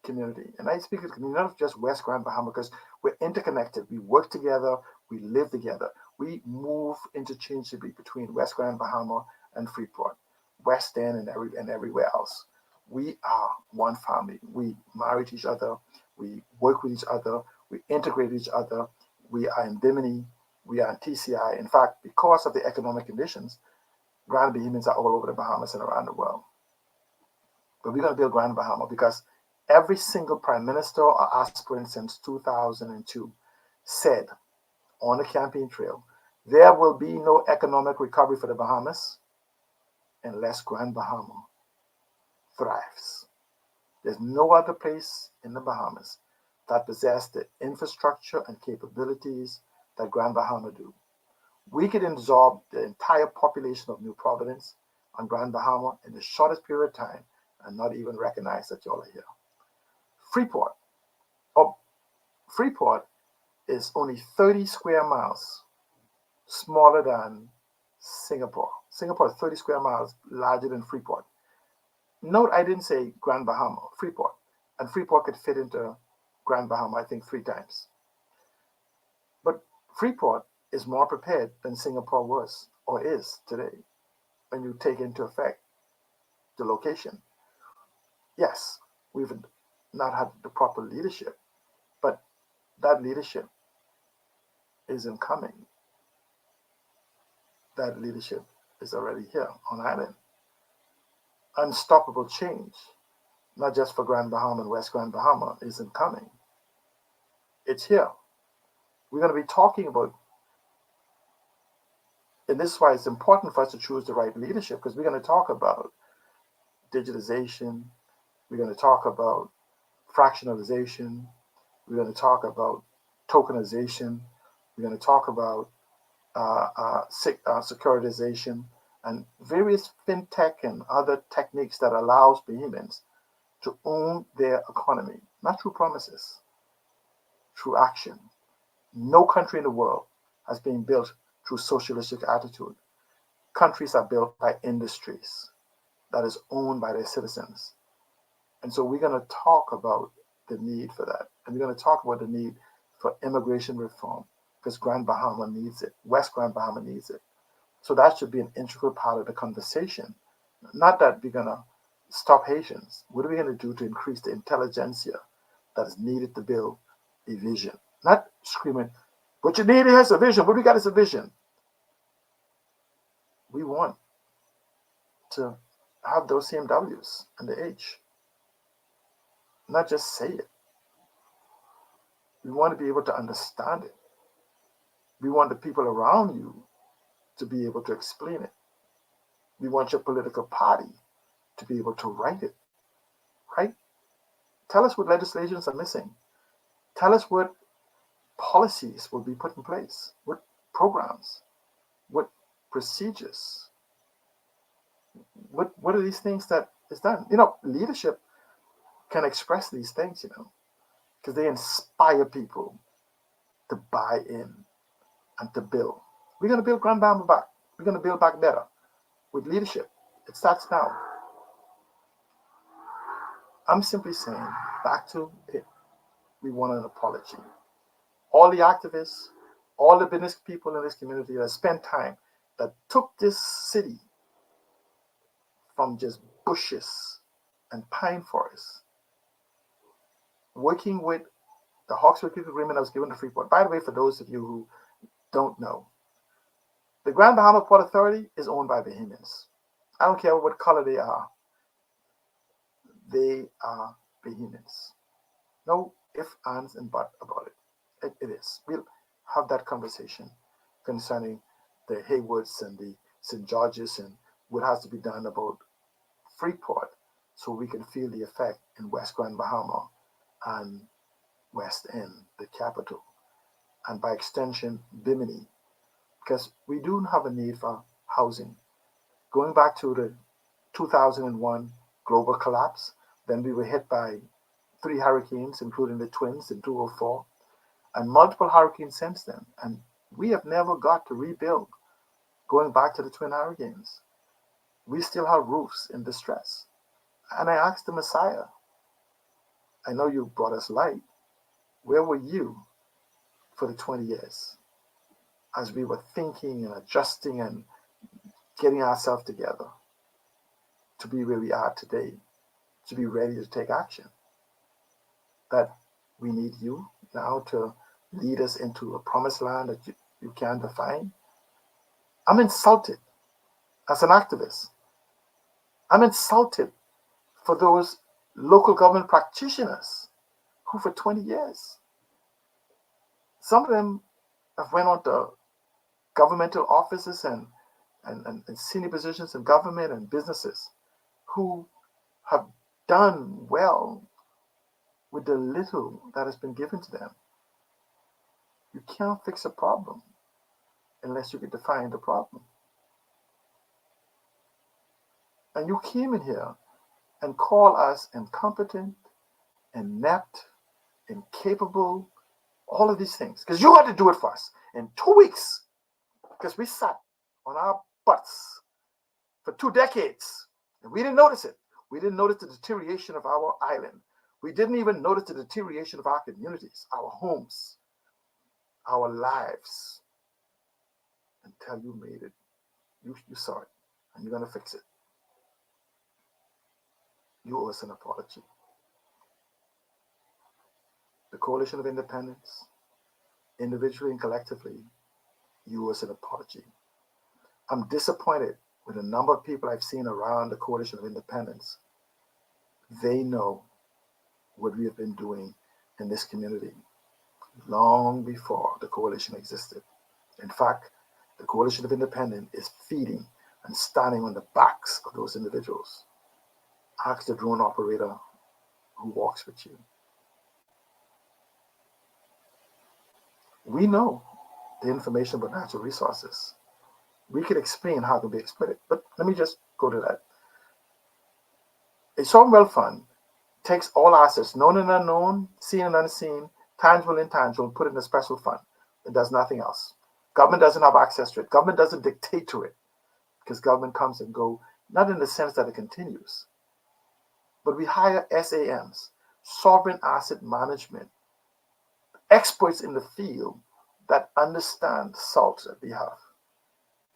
community. And I speak of community, not just West Grand Bahama, because we're interconnected. We work together. We live together. We move interchangeably between West Grand Bahama and Freeport, West End, and everywhere else. We are one family. We marry each other. We work with each other. We integrate each other. We are in Bimini. We are in TCI. In fact, because of the economic conditions, Grand Bahamians are all over the Bahamas and around the world. But we're going to build Grand Bahama because every single prime minister or aspirant since 2002 said on the campaign trail There will be no economic recovery for the Bahamas unless Grand Bahama thrives. There's no other place in the Bahamas that possess the infrastructure and capabilities that Grand Bahama do. We could absorb the entire population of New Providence on Grand Bahama in the shortest period of time and not even recognize that y'all are here. Freeport. Oh, Freeport is only 30 square miles smaller than Singapore. Singapore is 30 square miles larger than Freeport. Note I didn't say Grand Bahama, Freeport. And Freeport could fit into Grand Bahama, I think, 3 times. But Freeport is more prepared than Singapore was or is today when you take into effect the location. Yes, we've not had the proper leadership, but that leadership isn't coming. That leadership is already here on island. Unstoppable change, not just for Grand Bahama and West Grand Bahama, isn't coming. It's here. We're going to be talking about, and this is why it's important for us to choose the right leadership, because we're going to talk about digitization, we're going to talk about fractionalization, we're going to talk about tokenization, we're going to talk about securitization, and various fintech and other techniques that allows Bahamians to own their economy, not through promises, through action. No country in the world has been built through socialistic attitude. Countries are built by industries that is owned by their citizens. And so we're going to talk about the need for that. And we're going to talk about the need for immigration reform, because Grand Bahama needs it. West Grand Bahama needs it. So that should be an integral part of the conversation. Not that we're going to stop Haitians. What are we going to do to increase the intelligentsia that is needed to build a vision? Not screaming, what you need is a vision. What we got is a vision. We want to have those same W's and the H. Not just say it. We want to be able to understand it. We want the people around you to be able to explain it. We want your political party to be able to write it, right? Tell us what legislations are missing. Tell us what policies will be put in place, what programs, what procedures, what are these things that is done? Leadership can express these things, because they inspire people to buy in and to build. We're going to build Grand Bahama back. We're going to build back better with leadership. It starts now. I'm simply saying, back to it. We want an apology. All the activists, all the business people in this community that spent time, that took this city from just bushes and pine forests, working with the Hawkesbury Creek Agreement that was given to Freeport. By the way, for those of you who don't know, the Grand Bahama Port Authority is owned by Bahamians. I don't care what color they are. They are Bahamians. No ifs, ands, and buts about it. It is. We'll have that conversation concerning the Haywoods and the St. George's and what has to be done about Freeport so we can feel the effect in West Grand Bahama and West End, the capital, and by extension, Bimini, because we do have a need for housing. Going back to the 2001 global collapse, then we were hit by 3 hurricanes, including the twins in 2004, and multiple hurricanes since then. And we have never got to rebuild going back to the twin hurricanes. We still have roofs in distress. And I asked the Messiah, I know you brought us light. Where were you for the 20 years as we were thinking and adjusting and getting ourselves together to be where we are today, to be ready to take action? That we need you now to lead us into a promised land that you can't define. I'm insulted as an activist. I'm insulted for those local government practitioners who for 20 years, some of them have went on to governmental offices and senior positions in government and businesses who have done well with the little that has been given to them. You can't fix a problem unless you can define the problem. And you came in here and call us incompetent, inept, incapable, all of these things, because you had to do it for us in 2 weeks, because we sat on our butts for 2 decades and we didn't notice it. We didn't notice the deterioration of our island. We didn't even notice the deterioration of our communities, our homes, our lives, until you made it. You saw it, and you're going to fix it. You owe us an apology. The Coalition of Independence, individually and collectively, you owe us an apology. I'm disappointed with the number of people I've seen around the Coalition of Independence. They know what we have been doing in this community long before the coalition existed. In fact, the Coalition of Independence is feeding and standing on the backs of those individuals. Ask the drone operator who walks with you. We know the information about natural resources. We could explain how it can be exploited, but let me just go to that. A sovereign wealth fund takes all assets, known and unknown, seen and unseen, tangible and intangible, put it in a special fund. It does nothing else. Government doesn't have access to it. Government doesn't dictate to it, because government comes and goes, not in the sense that it continues. But we hire SAMs, sovereign asset management, experts in the field that understand the salt that we have.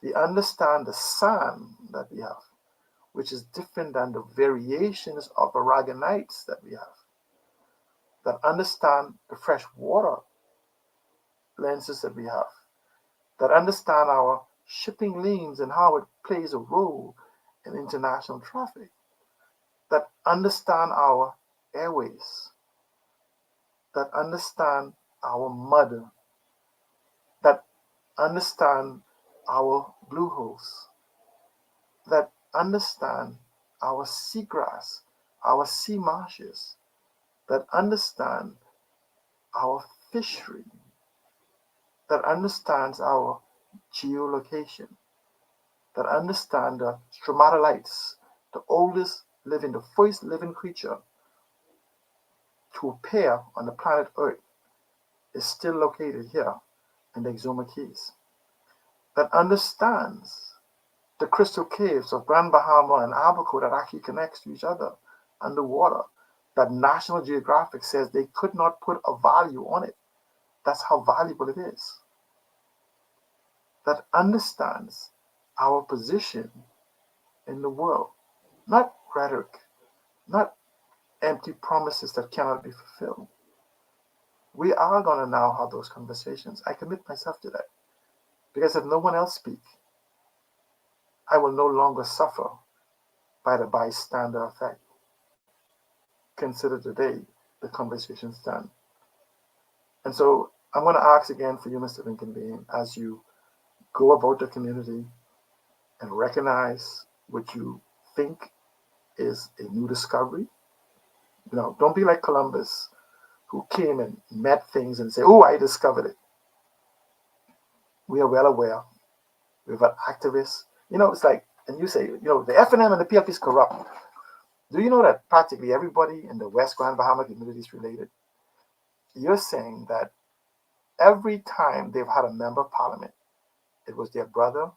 They understand the sand that we have, which is different than the variations of aragonites that we have, that understand the fresh water lenses that we have, that understand our shipping lanes and how it plays a role in international traffic, that understand our airways, that understand our mud, that understand our blue holes, that understand our seagrass, our sea marshes, that understand our fishery, that understands our geolocation, that understand the stromatolites, the oldest living, the first living creature to appear on the planet Earth is still located here in the Exuma Keys, that understands the crystal caves of Grand Bahama and Abaco that actually connects to each other underwater, that National Geographic says they could not put a value on it. That's how valuable it is. That understands our position in the world, not rhetoric, not empty promises that cannot be fulfilled. We are going to now have those conversations. I commit myself to that. Because if no one else speaks, I will no longer suffer by the bystander effect. Consider today the conversation's done. And so I'm going to ask again for you, Mr. Lincoln Bain, as you go about the community and recognize what you think is a new discovery. You know, don't be like Columbus, who came and met things and said, oh, I discovered it. We are well aware. We've got activists. You know, it's like, and you say, you know, the FNM and the PLP is corrupt. Do you know that practically everybody in the West Grand Bahama community is related? You're saying that every time they've had a member of parliament, it was their brother,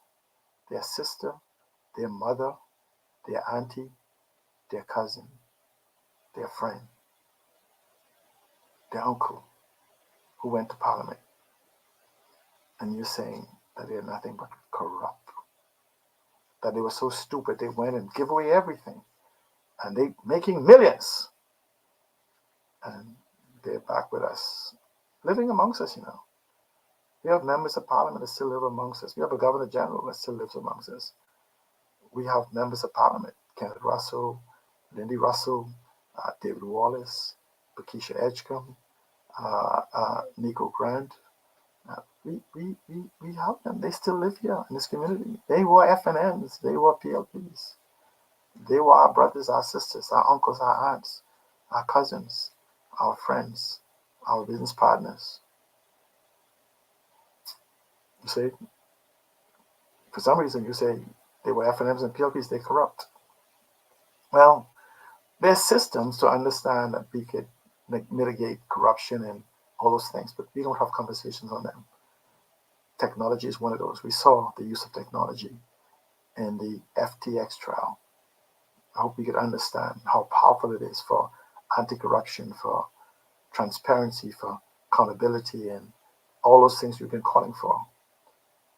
their sister, their mother, their auntie, their cousin, their friend, their uncle who went to parliament. And you're saying that they're nothing but corrupt. That they were so stupid they went and give away everything. And they making millions. And they're back with us, living amongst us, you know. We have members of parliament that still live amongst us. We have a governor general that still lives amongst us. We have members of parliament, Kenneth Russell, Lindy Russell, David Wallace, Bakisha Edgecombe, Nico Grant, we help them. They still live here in this community. They were FNMs. They were PLPs. They were our brothers, our sisters, our uncles, our aunts, our cousins, our friends, our business partners. You see, for some reason you say they were FNMs and PLPs, they corrupt. Well, there's systems to understand that we could mitigate corruption and all those things, but we don't have conversations on them. Technology is one of those. We saw the use of technology in the FTX trial. I hope we could understand how powerful it is for anti-corruption, for transparency, for accountability, and all those things we've been calling for.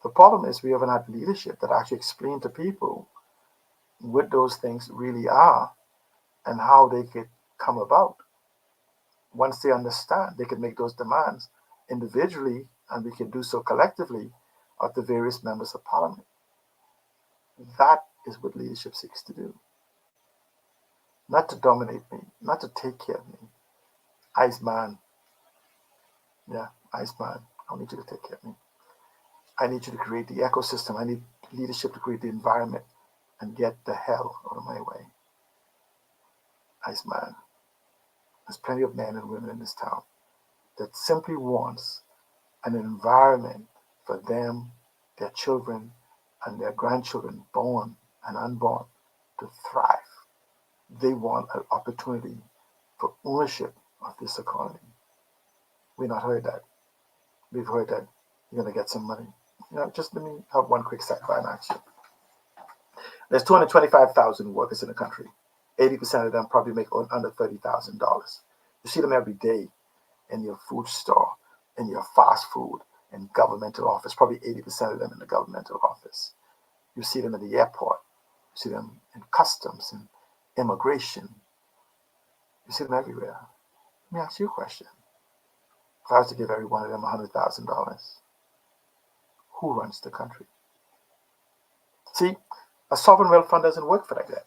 The problem is we haven't had leadership that actually explain to people what those things really are and how they could come about. Once they understand, they can make those demands individually, and we can do so collectively of the various members of parliament. That is what leadership seeks to do. Not to dominate me, not to take care of me. Iceman, yeah, Iceman, I don't need you to take care of me. I need you to create the ecosystem. I need leadership to create the environment and get the hell out of my way. Iceman. There's plenty of men and women in this town that simply wants an environment for them, their children, and their grandchildren, born and unborn, to thrive. They want an opportunity for ownership of this economy. We've not heard that. We've heard that you're going to get some money. Just let me have one quick sidebar action. There's 225,000 workers in the country. 80% of them probably make under $30,000. You see them every day in your food store, in your fast food, in governmental office, probably 80% of them in the governmental office. You see them in the airport. You see them in customs and immigration. You see them everywhere. Let me ask you a question. If I was to give every one of them $100,000, who runs the country? See, a sovereign wealth fund doesn't work for like that.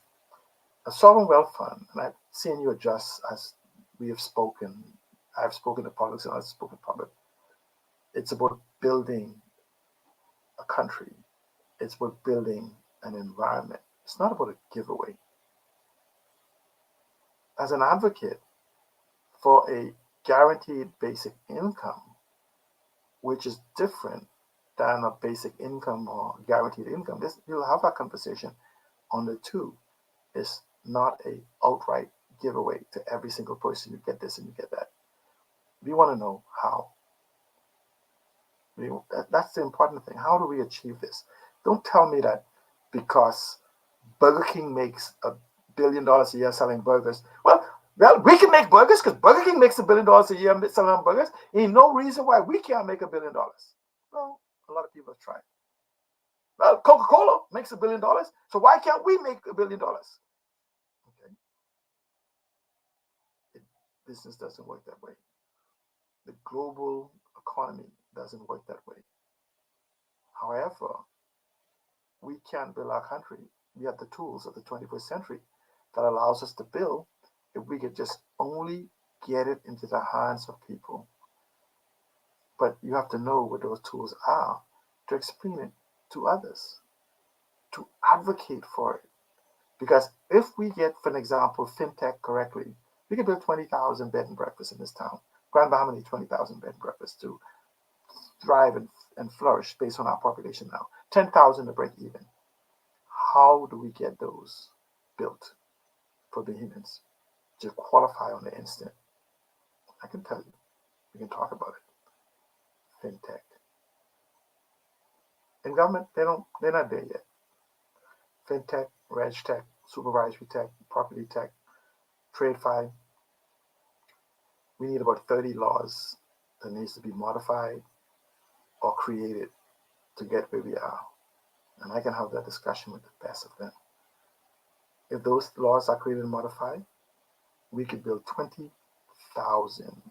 A sovereign wealth fund, and I've seen you adjust as we have spoken. I've spoken to public and I've spoken public. It's about building a country. It's about building an environment. It's not about a giveaway. As an advocate for a guaranteed basic income, which is different than a basic income or guaranteed income, you'll have that conversation on the two. It's not a outright giveaway to every single person. You get this and you get that. We want to know how. That's the important thing. How do we achieve this? Don't tell me that because Burger King makes $1 billion a year selling burgers. Well, we can make burgers because Burger King makes $1 billion a year selling burgers. Ain't no reason why we can't make $1 billion. Well, a lot of people have tried. Well, Coca-Cola makes $1 billion, so why can't we make $1 billion? Okay. Business doesn't work that way. The global economy doesn't work that way. However, we can build our country. We have the tools of the 21st century that allows us to build if we could just only get it into the hands of people. But you have to know what those tools are to explain it to others, to advocate for it. Because if we get, for an example, fintech correctly, we can build 20,000 bed and breakfasts in this town. Grand Bahama needs 20,000 bed and breakfasts to thrive and flourish based on our population now. 10,000 to break even. How do we get those built for Bahamians to qualify on the instant? I can tell you. We can talk about it. Fintech. In government, they're not there yet. Fintech, RegTech, supervisory tech, property tech, TradeFi. We need about 30 laws that needs to be modified or created to get where we are. And I can have that discussion with the best of them. If those laws are created and modified, we could build 20,000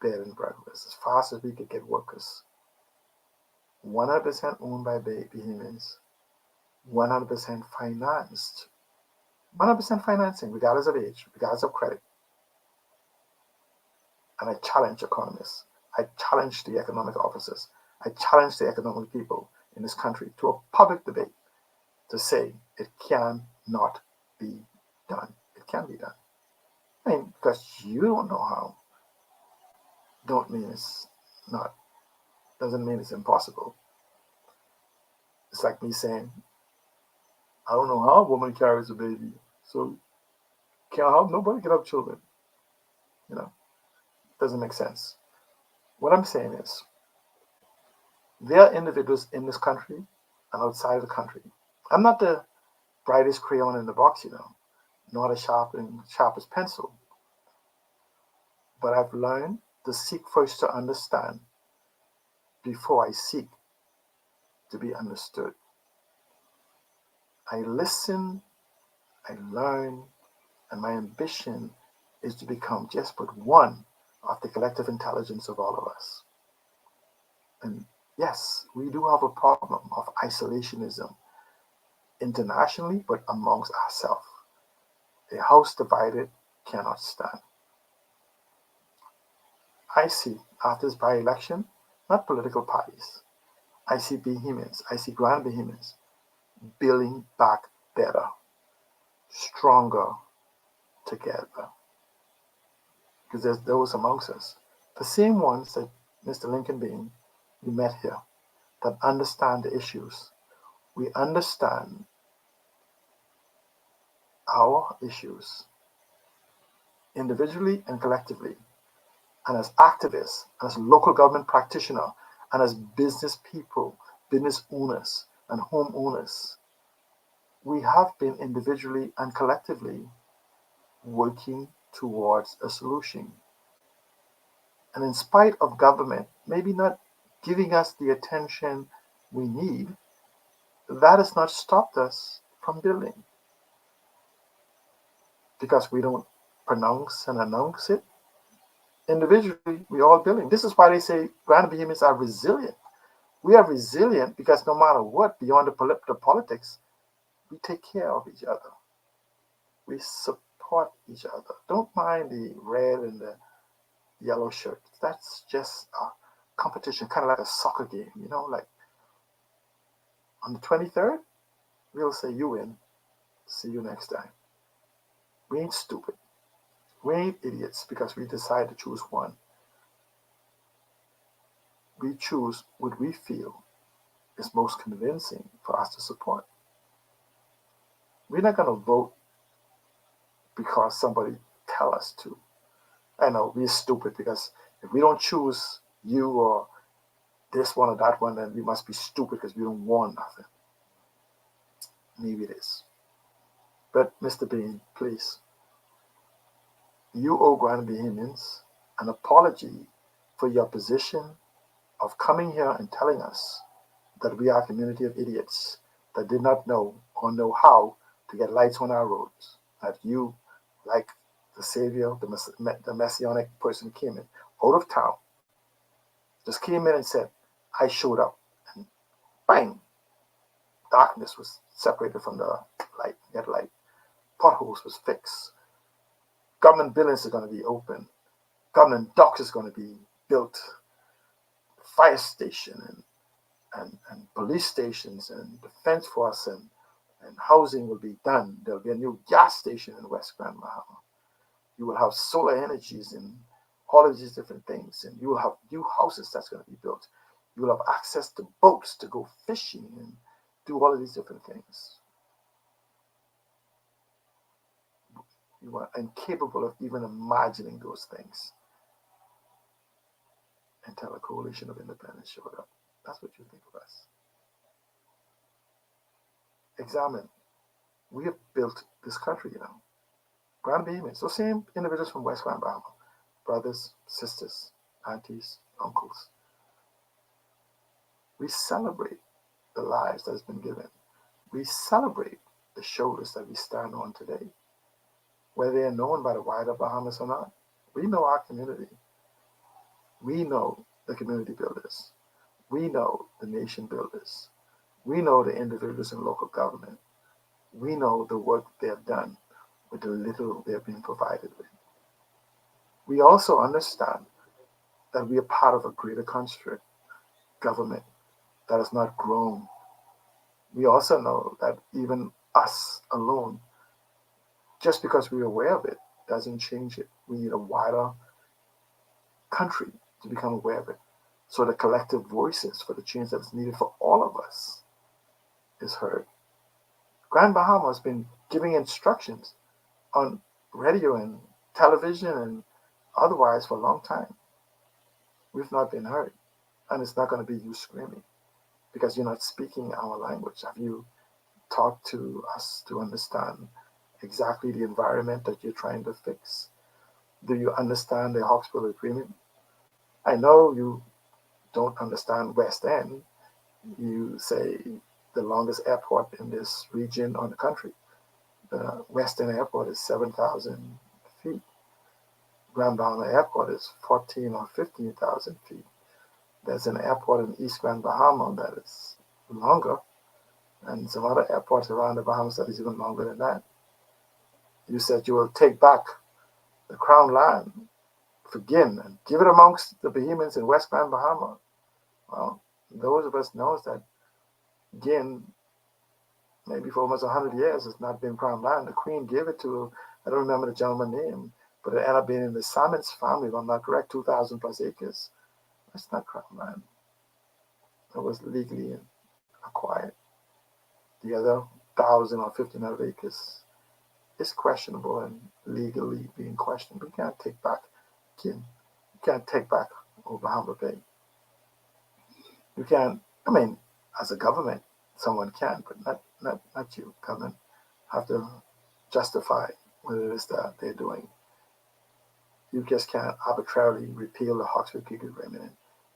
bed and breakfasts as fast as we could get workers. 100% owned by Bahamians, 100% financed, 100% financing, regardless of age, regardless of credit. And I challenge economists. I challenge the economic officers. I challenge the economic people in this country to a public debate to say it cannot be done. It can be done. I mean, because you don't know how, don't mean it's not, doesn't mean it's impossible. It's like me saying, I don't know how a woman carries a baby, so can't help nobody can have children. You know, doesn't make sense. What I'm saying is, there are individuals in this country and outside of the country. I'm not the brightest crayon in the box, nor the sharpest pencil. But I've learned to seek first to understand before I seek to be understood. I listen, I learn, and my ambition is to become just but one of the collective intelligence of all of us. And yes, we do have a problem of isolationism internationally, but amongst ourselves. A house divided cannot stand. I see, after this by-election, not political parties. I see Bahamians, I see Grand Bahamians building back better, stronger together. Because there's those amongst us, the same ones that Mr. Lincoln Bean, we met here, that understand the issues. We understand our issues individually and collectively, and as activists, as local government practitioners, and as business people, business owners, and homeowners. We have been individually and collectively working towards a solution. And in spite of government maybe not giving us the attention we need, that has not stopped us from building. Because we don't pronounce and announce it, individually, we all building. This is why they say Grand Bahamians are resilient. We are resilient because no matter what, beyond the politics, we take care of each other. We support each other. Don't mind the red and the yellow shirt. That's just a competition, kind of like a soccer game, like on the 23rd, we'll say you win. See you next time. We ain't stupid. We ain't idiots because we decide to choose one. We choose what we feel is most convincing for us to support. We're not going to vote because somebody tell us to. I know we're stupid because if we don't choose you or this one or that one, then we must be stupid because we don't want nothing. Maybe it is. But Mr. Bean, please, you owe Grand Bahamians an apology for your position of coming here and telling us that we are a community of idiots that did not know or know how to get lights on our roads. That you, like the savior, the messianic person came in out of town, just came in and said, I showed up. And bang, darkness was separated from the light, get light. Potholes was fixed. Government buildings are going to be open. Government docks is going to be built. Fire station and police stations and defense force and housing will be done. There'll be a new gas station in West Grand Bahama. You will have solar energies and all of these different things. And you will have new houses that's going to be built. You will have access to boats to go fishing and do all of these different things. You are incapable of even imagining those things until a coalition of independents showed up. That's what you think of us. Examine. We have built this country, Grand Bahamians, those same individuals from West Grand Bahama, brothers, sisters, aunties, uncles. We celebrate the lives that has been given. We celebrate the shoulders that we stand on today. Whether they're known by the wider Bahamas or not, we know our community. We know the community builders. We know the nation builders. We know the individuals in local government. We know the work they have done with the little they have been provided with. We also understand that we are part of a greater construct. government that has not grown. We also know that even us alone, just because we're aware of it, doesn't change it. We need a wider country to become aware of it. So the collective voices for the change that's needed for all of us is heard. Grand Bahama has been giving instructions on radio and television and otherwise for a long time. We've not been heard. And it's not going to be you screaming because you're not speaking our language. Have you talked to us to understand exactly the environment that you're trying to fix? Do you understand the Hawkesbury Agreement? I know you don't understand West End. You say the longest airport in this region or the country. The West End Airport is 7,000 feet. Grand Bahama Airport is 14 or 15,000 feet. There's an airport in East Grand Bahama that is longer, and some other airports around the Bahamas that is even longer than that. You said you will take back the Crown land for Gin and give it amongst the Bahamians in West Grand Bahama. Well, those of us knows that Gin, maybe for almost 100 years, has not been Crown land. The Queen gave it to, I don't remember the gentleman's name, but it ended up being in the Salmons family, if I'm not correct, 2,000 plus acres. That's not Crown land. It was legally acquired. The other 1,000 or 1,500 acres is questionable and legally being questioned. We can't take back Gin. You can't take back Bahama Bay. You can't, I mean, as a government, someone can, but not you. Government have to justify what it is that they're doing. You just can't arbitrarily repeal the Hawkesbury Creek Agreement and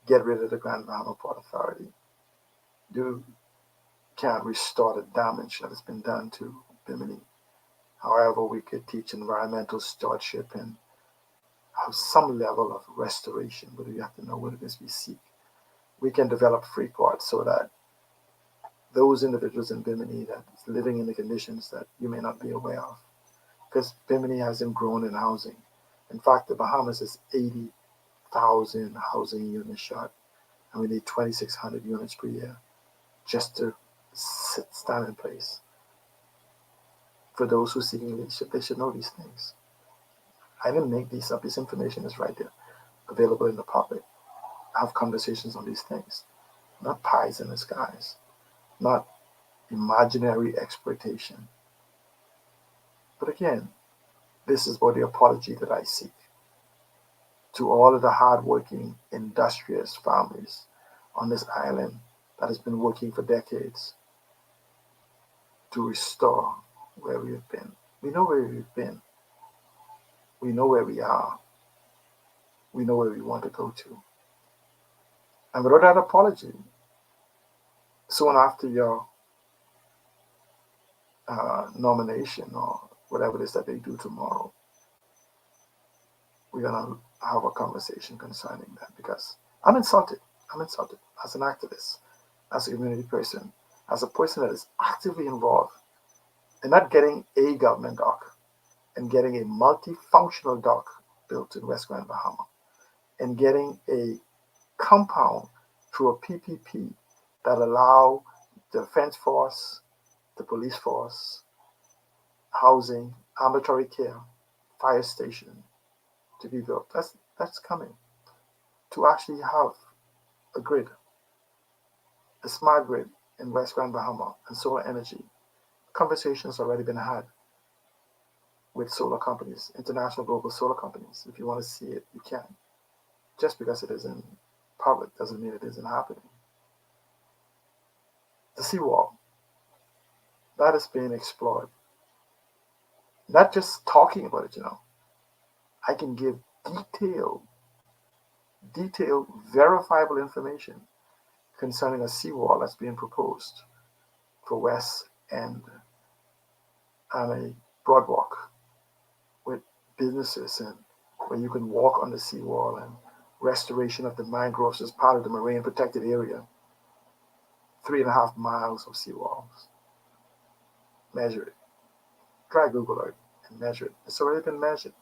get rid of the Grand Bahama Port Authority. You can't restore the damage that has been done to Bimini. However, we could teach environmental stewardship and have some level of restoration, but we have to know what it is we seek. We can develop free ports so that those individuals in Bimini that is living in the conditions that you may not be aware of, because Bimini hasn't grown in housing. In fact, the Bahamas is 80,000 housing units short, and we need 2,600 units per year just to stand in place. For those who are seeking leadership, they should know these things. I didn't make these up. This information is right there, available in the public. Have conversations on these things, not pies in the skies, not imaginary exploitation. But again, this is what the apology that I seek to all of the hardworking, industrious families on this island that has been working for decades to restore where we have been. We know where we've been. We know where we are. We know where we want to go to. And without that apology, soon after your nomination or whatever it is that they do tomorrow, we're going to have a conversation concerning that because I'm insulted. I'm insulted as an activist, as a community person, as a person that is actively involved in not getting a government dock and getting a multifunctional dock built in West Grand Bahama and getting a compound through a PPP that allow the defense force, the police force, housing, ambulatory care, fire station to be built. That's coming. To actually have a grid, a smart grid in West Grand Bahama and solar energy. Conversations already been had with solar companies, international global solar companies. If you want to see it, you can. Just because it isn't public doesn't mean it isn't happening. The seawall, that is being explored. Not just talking about it, I can give detailed, verifiable information concerning a seawall that's being proposed for West End and a boardwalk with businesses and where you can walk on the seawall and restoration of the mangroves as part of the marine protected area. 3.5 miles of seawalls. Measure it. Try Google Earth and measure it. It's already been measured.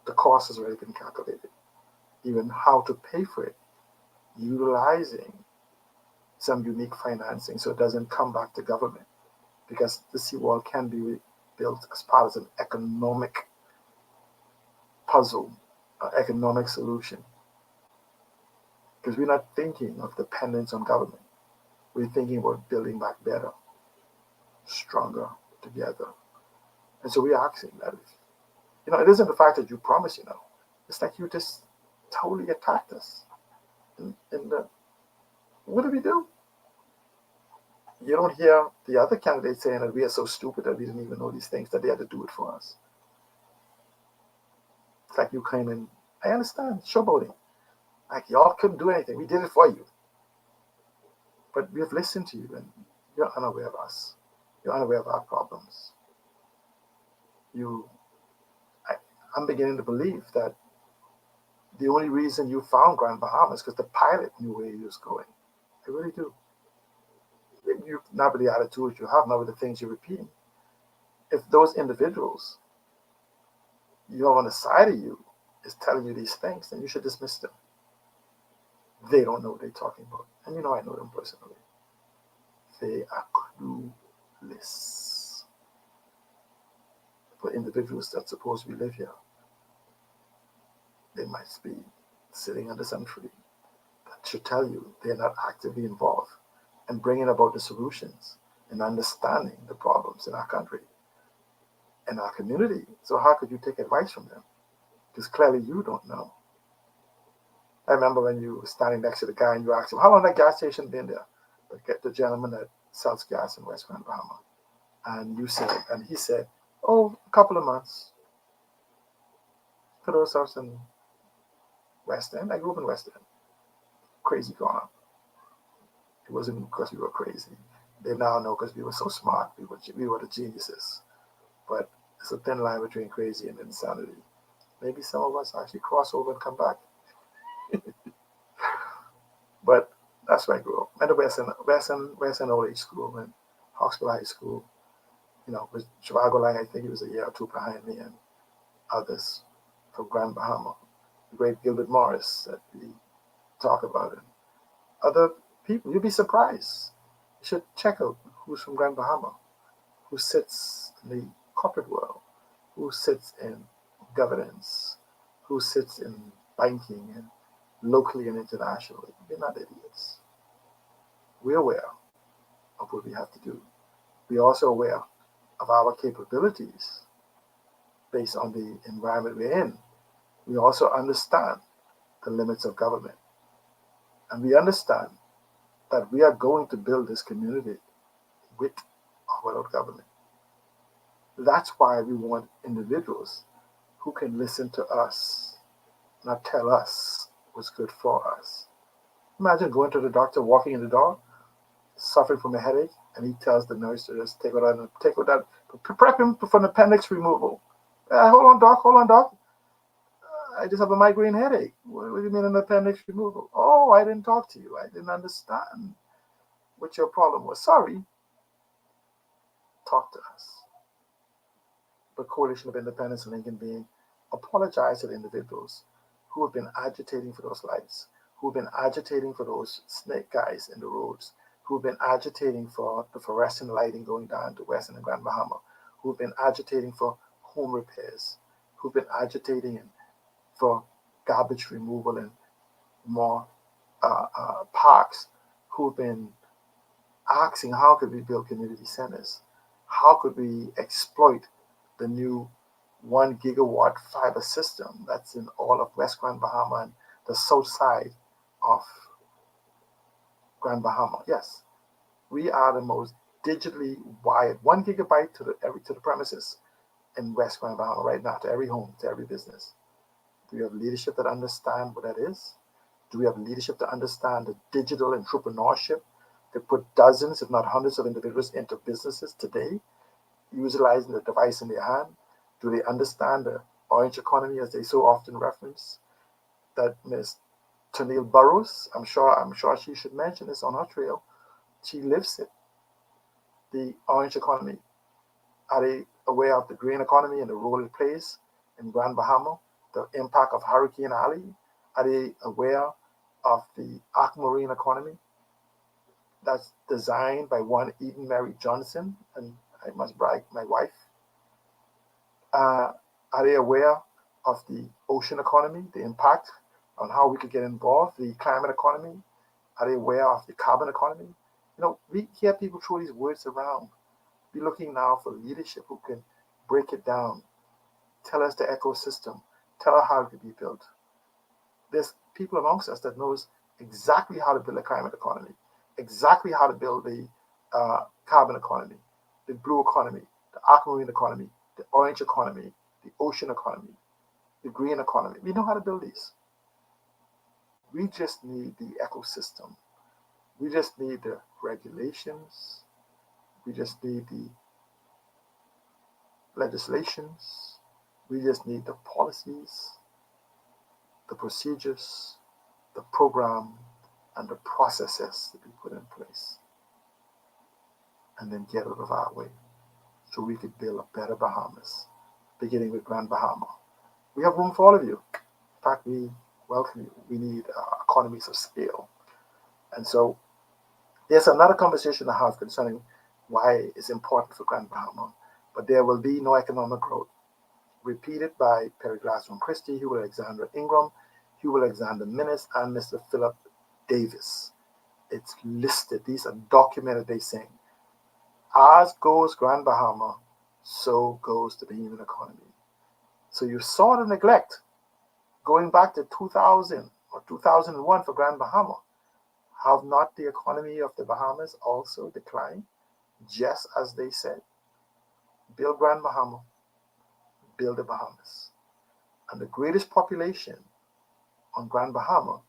The cost has already been calculated. Even how to pay for it, utilizing some unique financing so it doesn't come back to government, because the seawall can be built as part of an economic puzzle, economic solution. Because we're not thinking of dependence on government. We're thinking about building back better, stronger together. And so we're asking that, it isn't the fact that you promise, it's like you just totally attacked us. And what do we do? You don't hear the other candidates saying that we are so stupid that we didn't even know these things, that they had to do it for us. It's like you came in, I understand, showboating. Like y'all couldn't do anything. We did it for you. But we have listened to you, and you're unaware of us. You're unaware of our problems. I'm beginning to believe that the only reason you found Grand Bahama is because the pilot knew where he was going. I really do. Not with the attitude you have, not with the things you're repeating. If those individuals you have on the side of you is telling you these things, then you should dismiss them. They don't know what they're talking about. And I know them personally. They are clueless. For individuals that supposedly live here, they might be sitting under some tree that should tell you they're not actively involved in bringing about the solutions and understanding the problems in our country and our community. So how could you take advice from them? Because clearly you don't know. I remember when you were standing next to the guy and you asked him, how long that gas station been there? The gentleman that sells gas in West Grand Bahama. And he said, a couple of months. For those of us in West End, I grew up in West End. Crazy growing up. It wasn't because we were crazy. They now know because we were so smart. We were the geniuses. But it's a thin line between crazy and insanity. Maybe some of us actually cross over and come back. But that's where I grew up. At the West End Old Age School and Hawksville High School. With Chicago Line, I think he was a year or two behind me, and others from Grand Bahama. The great Gilbert Morris that we talk about, and other people. You'd be surprised. You should check out who's from Grand Bahama, who sits in the corporate world, who sits in governance, who sits in banking, and locally and internationally. We're not idiots. We're aware of what we have to do. We're also aware of our capabilities based on the environment we're in. We also understand the limits of government. And we understand that we are going to build this community with or without government. That's why we want individuals who can listen to us, not tell us what's good for us. Imagine going to the doctor, walking in the door, suffering from a headache, and he tells the nurse to just take out that, prep him for an appendix removal. Hold on, doc. I just have a migraine headache. What do you mean an appendix removal? Oh, I didn't talk to you. I didn't understand what your problem was. Sorry. Talk to us. The Coalition of Independence and Lincoln Being apologize to the individuals who have been agitating for those lights, who have been agitating for those snake guys in the roads, who have been agitating for the fluorescent lighting going down to West End and Grand Bahama, who have been agitating for home repairs, who have been agitating for garbage removal and more parks, who have been asking how could we build community centers, how could we exploit the new 1 gigawatt fiber system that's in all of West Grand Bahama and the south side of Grand Bahama. Yes, we are the most digitally wired, 1 gigabyte to the premises in West Grand Bahama right now, to every home, to every business. Do we have leadership that understand what that is? Do we have leadership to understand the digital entrepreneurship that put dozens, if not hundreds of individuals into businesses today, utilizing the device in their hand? Do they understand the orange economy, as they so often reference, that Ms. Tennille Burroughs, I'm sure she should mention this on her trail. She lives it. The orange economy. Are they aware of the green economy and the role it plays in Grand Bahama? The impact of Hurricane Ali? Are they aware of the aquamarine economy? that's designed by one Eden Mary Johnson, and I must brag, my wife. Are they aware of the ocean economy, the impact on how we could get involved, the climate economy? Are they aware of the carbon economy? We hear people throw these words around. We're looking now for leadership who can break it down, tell us the ecosystem, tell us how it could be built. There's people amongst us that knows exactly how to build a climate economy, exactly how to build the carbon economy, the blue economy, the aquamarine economy, the orange economy, the ocean economy, the green economy. We know how to build these. We just need the ecosystem. We just need the regulations. We just need the legislations. We just need the policies, the procedures, the program, and the processes to be put in place. And then get out of our way so we could build a better Bahamas, beginning with Grand Bahama. We have room for all of you. In fact, we welcome you. We need economies of scale. And so there's another conversation I have concerning why it's important for Grand Bahama, but there will be no economic growth. Repeated by Perry Glasgow Christie, Hugh Alexander Ingram, Hugh Alexander Minnis, and Mr. Philip Davis. It's listed. These are documented. They saying, as goes Grand Bahama, so goes the Bahamian economy. So you saw the neglect going back to 2000 or 2001 for Grand Bahama. Have not the economy of the Bahamas also declined, just as they said? Build Grand Bahama, build the Bahamas. And the greatest population on Grand Bahama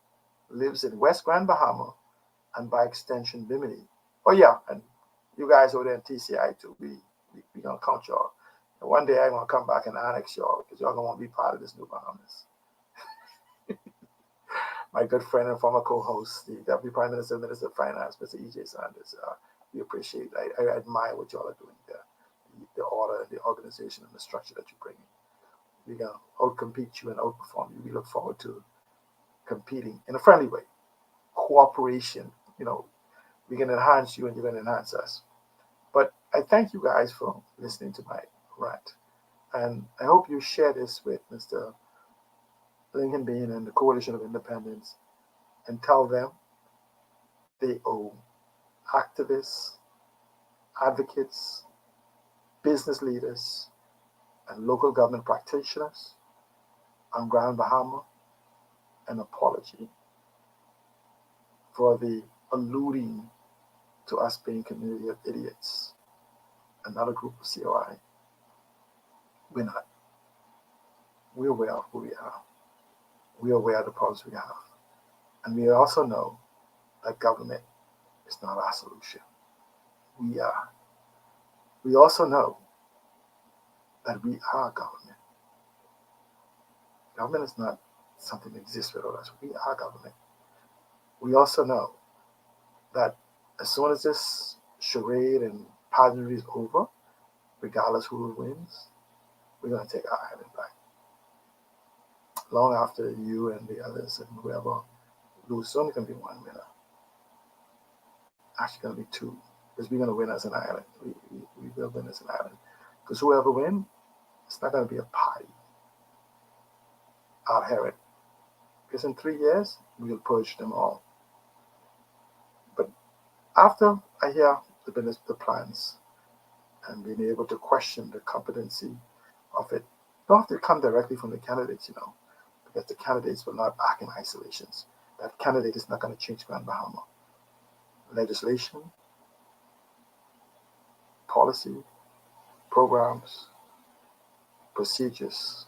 lives in West Grand Bahama and by extension Bimini. Oh yeah, and you guys over there in TCI too, we gonna count y'all. And one day I'm gonna come back and annex y'all because y'all gonna want to be part of this new Bahamas. My good friend and former co-host, the Deputy Prime Minister, Minister of Finance, Mr. E.J. Sanders. We appreciate it. I admire what y'all are doing there, the order, the organization, and the structure that you bring in. We're going to outcompete you and outperform you. We look forward to competing in a friendly way. Cooperation, we can enhance you and you're going to enhance us. But I thank you guys for listening to my rant. And I hope you share this with Mr. Lincoln Bean and the Coalition of Independents and tell them they owe activists, advocates, business leaders, and local government practitioners on Grand Bahama an apology for the alluding to us being community of idiots, another group of COI. We're not. We're aware of who we are. We're aware of the problems we have. And we also know that government is not our solution. We are. We also know that we are government. Government is not something that exists without us. We are government. We also know that as soon as this charade and pageantry is over, regardless who wins, we're going to take our island back. Long after you and the others and whoever lose, it's only going to be one winner. Actually going to be two, because we're going to win as an island. We will win as an island. Because whoever wins, it's not going to be a party out here. Because in 3 years, we will purge them all. But after I hear the plans and being able to question the competency of it, don't have to come directly from the candidates, because the candidates will not act in isolations. That candidate is not going to change Grand Bahama. Legislation, policy, programs, procedures,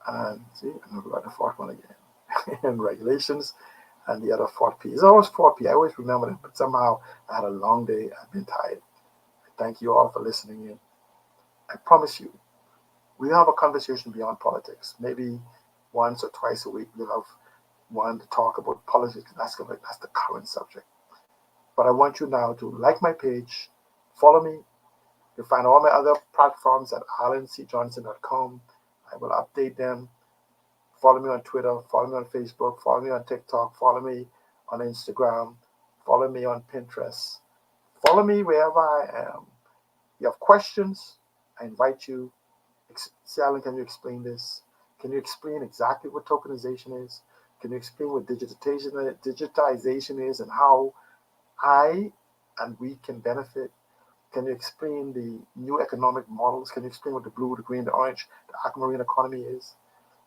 and I'm going to write the fourth one again, and regulations, and the other 4P. It's always 4P. I always remember it, but somehow I had a long day. I've been tired. Thank you all for listening in. I promise you, we'll have a conversation beyond politics. Maybe once or twice a week, we'll have one to talk about politics. That's the current subject. But I want you now to like my page, follow me. You'll find all my other platforms at alanCjohnson.com. I will update them. Follow me on Twitter, follow me on Facebook, follow me on TikTok, follow me on Instagram, Follow me on Pinterest. Follow me wherever I am. You have questions, I invite you. Alan, can you explain this? Can you explain exactly what tokenization is? Can you explain what digitization is and how I and we can benefit? Can you explain the new economic models? Can you explain what the blue, the green, the orange, the aquamarine economy is?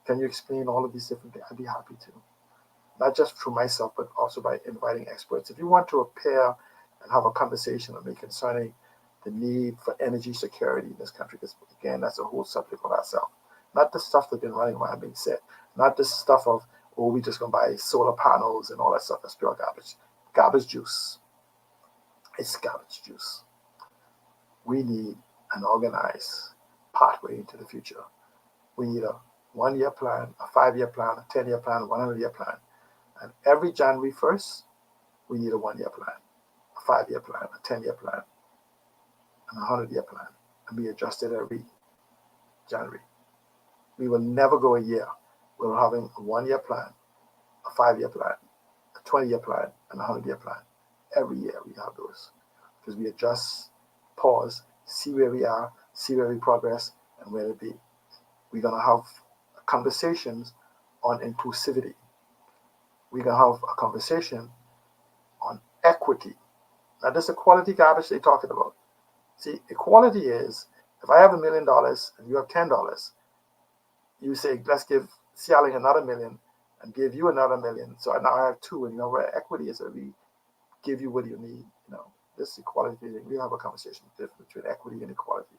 Can you explain all of these different things? I'd be happy to. Not just through myself, but also by inviting experts. If you want to appear and have a conversation with me concerning the need for energy security in this country, because again, that's a whole subject of ourselves. Not the stuff that's been running around being said. Not this stuff of, oh, we just gonna buy solar panels and all that stuff. That's pure garbage. Garbage juice. It's garbage juice. We need an organized pathway into the future. We need a 1-year plan, a 5-year plan, a 10-year plan, a 100-year plan. And every January 1st, we need a 1-year plan, a 5-year plan, a 10-year plan, and a 100-year plan, and be adjusted every January. We will never go a year without having a 1-year plan, a 5-year plan, a 20-year plan, and a 100-year plan. Every year we have those because we adjust, pause, see where we are, see where we progress, and where to be. We're going to have conversations on inclusivity. We're going to have a conversation on equity. Now, this equality garbage they're talking about. See, equality is, if I have $1 million and you have $10, you say, let's give Cialing another $1 million and give you another $1 million. So now I have two, and you know where equity is, we give you what you need. This equality thing, we have a conversation between equity and equality.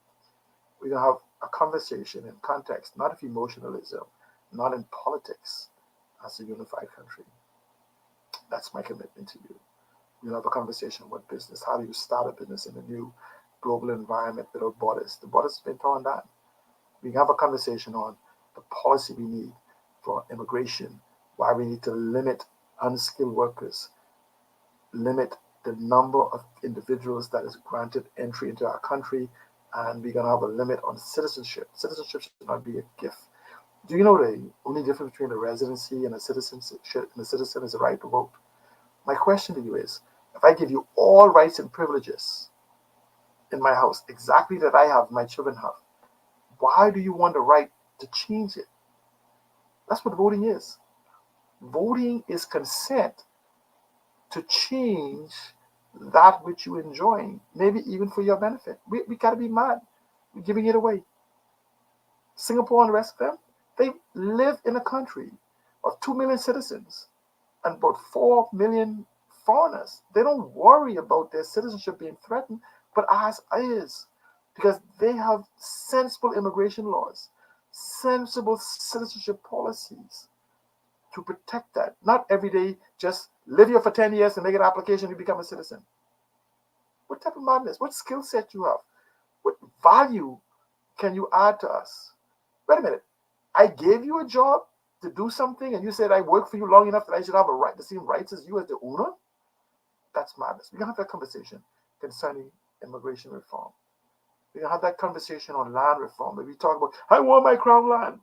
We're going to have a conversation in context, not of emotionalism, not in politics, as a unified country. That's my commitment to you. We'll have a conversation about business. How do you start a business in a new global environment without borders? The borders have been torn down. We can have a conversation on the policy we need for immigration, why we need to limit unskilled workers, limit the number of individuals that is granted entry into our country, and we're going to have a limit on citizenship. Citizenship should not be a gift. Do you know the only difference between a residency and a citizenship and a citizen is the right to vote? My question to you is, if I give you all rights and privileges in my house, exactly that I have, my children have, why do you want the right to change it? That's what voting is. Voting is consent to change that which you're enjoying, maybe even for your benefit. We got to be mad. We're giving it away. Singapore and the rest of them, they live in a country of 2 million citizens and about 4 million foreigners. They don't worry about their citizenship being threatened, but ours is, because they have sensible immigration laws, sensible citizenship policies to protect that. Not every day just live here for 10 years and make an application to become a citizen. What type of madness? What skill set you have? What value can you add to us? Wait a minute. I gave you a job to do something and you said I worked for you long enough that I should have the same rights as you as the owner? That's madness. We're going to have that conversation concerning immigration reform. We're going to have that conversation on land reform. Where we talk about, I want my crown land.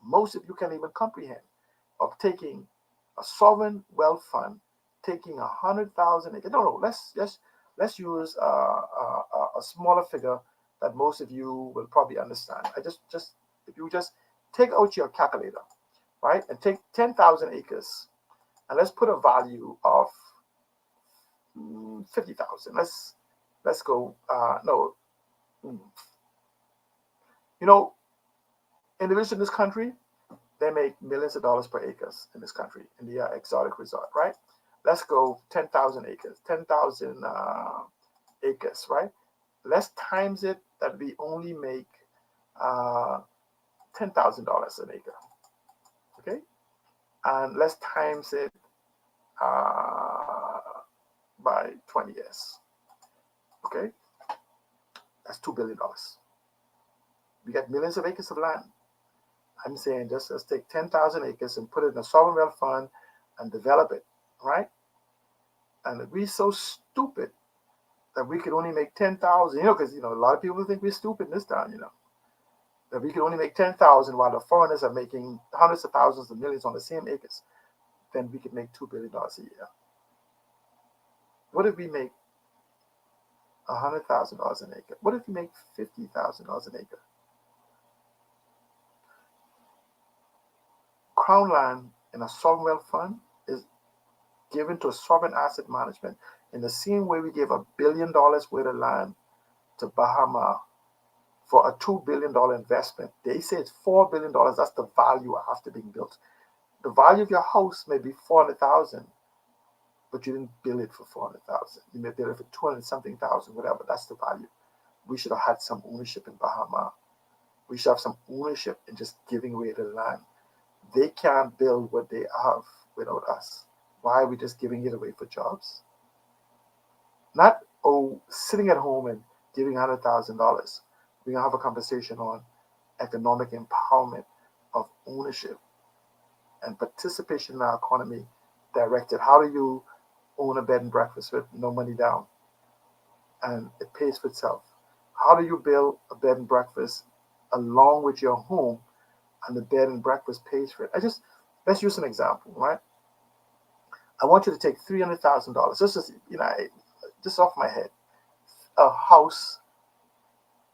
Most of you can't even comprehend of taking a sovereign wealth fund, taking 100,000 acres. No, let's use a smaller figure that most of you will probably understand. If you just take out your calculator, right, and take 10,000 acres, and let's put a value of 50,000. Let's go. Individuals in this country, they make millions of dollars per acres in this country in the exotic resort, right? Let's go 10,000 acres, 10,000 acres, right? Let's times it that we only make $10,000 an acre, okay? And let's times it by 20 years, okay? That's $2 billion. We got millions of acres of land. I'm saying just let's take 10,000 acres and put it in a sovereign wealth fund and develop it, right? And if we're so stupid that we could only make 10,000, because a lot of people think we're stupid in this town, that we could only make 10,000 while the foreigners are making hundreds of thousands of millions on the same acres, then we could make $2 billion a year. What if we make $100,000 an acre? What if we make $50,000 an acre? Crown land in a sovereign wealth fund is given to sovereign asset management in the same way we gave $1 billion worth of land to Bahama for a $2 billion investment. They say it's $4 billion. That's the value after being built. The value of your house may be 400,000, but you didn't build it for 400,000. You may build it for 200 something thousand, whatever. That's the value. We should have had some ownership in Bahama. We should have some ownership in just giving away the land. They can't build what they have without us. Why are we just giving it away for jobs? Not sitting at home and giving $100,000. We're gonna have a conversation on economic empowerment of ownership and participation in our economy directed. How do you own a bed and breakfast with no money down and it pays for itself? How do you build a bed and breakfast along with your home and the bed and breakfast pays for it? Let's use an example, right? I want you to take $300,000. This is, just off my head, a house,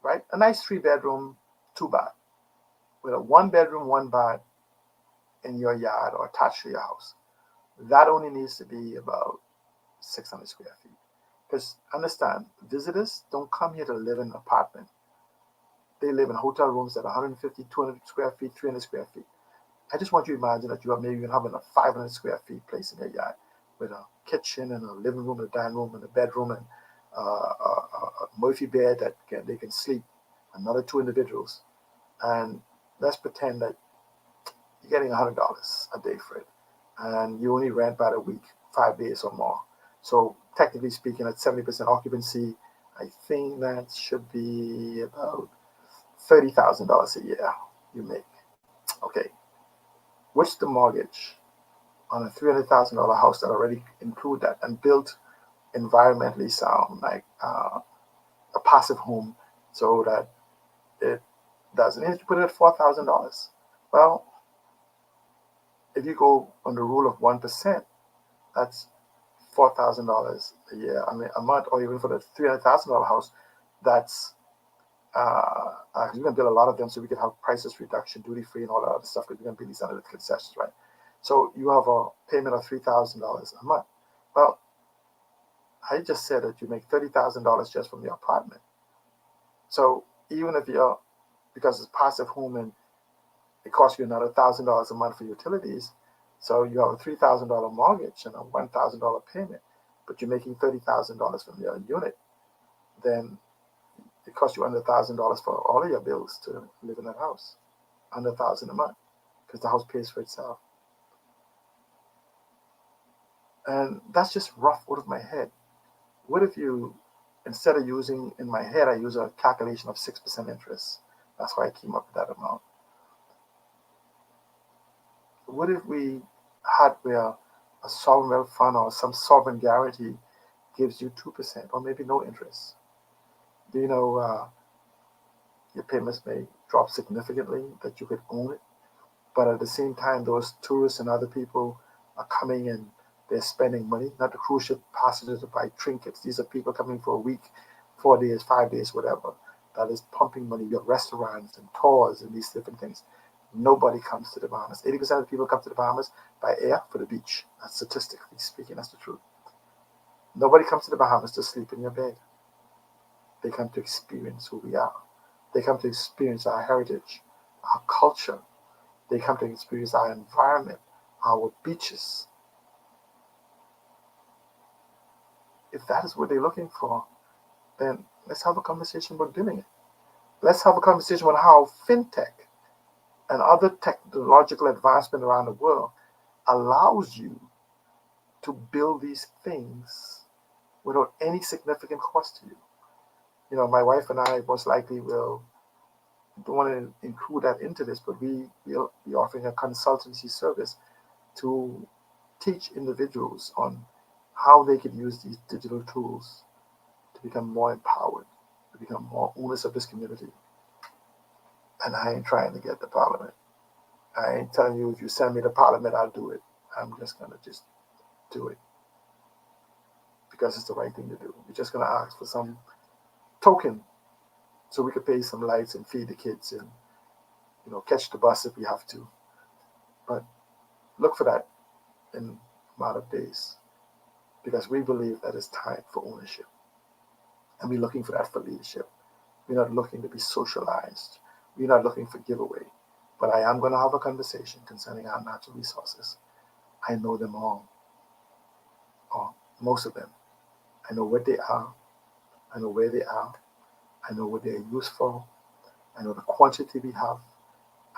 right? A nice 3-bedroom, 2-bath, with a 1-bedroom, 1-bath in your yard or attached to your house. That only needs to be about 600 square feet. Because understand, visitors don't come here to live in an apartment. They live in hotel rooms that are 150, 200 square feet, 300 square feet. I just want you to imagine that you are maybe having a 500 square feet place in your yard with a kitchen and a living room and a dining room and a bedroom and a Murphy bed that they can sleep, another 2 individuals. And let's pretend that you're getting $100 a day for it. And you only rent by the week, 5 days or more. So technically speaking, at 70% occupancy, I think that should be about $30,000 a year you make. Okay. What's the mortgage on a $300,000 house that already include that and built environmentally sound, like a passive home, so that it doesn't. And you put it at $4,000. Well, if you go on the rule of 1%, that's $4,000 a year. I mean, a month, or even for the $300,000 house, that's we're gonna build a lot of them so we can have prices reduction, duty free, and all that other stuff. Because we're gonna build these under the concessions, right? So you have a payment of $3,000 a month. Well, I just said that you make $30,000 just from your apartment. So even if because it's passive home and it costs you another $1,000 a month for utilities, so you have a $3,000 mortgage and a $1,000 payment, but you're making $30,000 from your unit, then it costs you under $1,000 for all of your bills to live in that house, under $1,000 a month, because the house pays for itself. And that's just rough out of my head. What if you, instead of using, in my head, I use a calculation of 6% interest. That's why I came up with that amount. What if we had where a sovereign wealth fund or some sovereign guarantee gives you 2% or maybe no interest? Do you know your payments may drop significantly, that you could own it, but at the same time, those tourists and other people are coming and they're spending money, not the cruise ship passengers to buy trinkets. These are people coming for a week, 4 days, 5 days, whatever, that is pumping money. You have restaurants and tours and these different things. Nobody comes to the Bahamas. 80% of the people come to the Bahamas by air for the beach. That's statistically speaking, that's the truth. Nobody comes to the Bahamas to sleep in your bed. They come to experience who we are. They come to experience our heritage, our culture. They come to experience our environment, our beaches. If that is what they're looking for, then let's have a conversation about doing it. Let's have a conversation about how fintech and other technological advancement around the world allows you to build these things without any significant cost to you. You know, my wife and I most likely don't want to include that into this, but we'll be offering a consultancy service to teach individuals on how they could use these digital tools to become more empowered, to become more owners of this community. And I ain't trying to get the parliament. I ain't telling you if you send me to parliament, I'll do it. I'm just going to just do it. because it's the right thing to do. We're just going to ask for some token so we could pay some lights and feed the kids and catch the bus if we have to. But look for that in a matter of days, because we believe that it's time for ownership, and we're looking for that for leadership. We're not looking to be socialized. We're not looking for giveaway. But I am going to have a conversation concerning our natural resources. I know them all, or most of them. I know what they are. I know where they are. I know what they're used for. I know the quantity we have.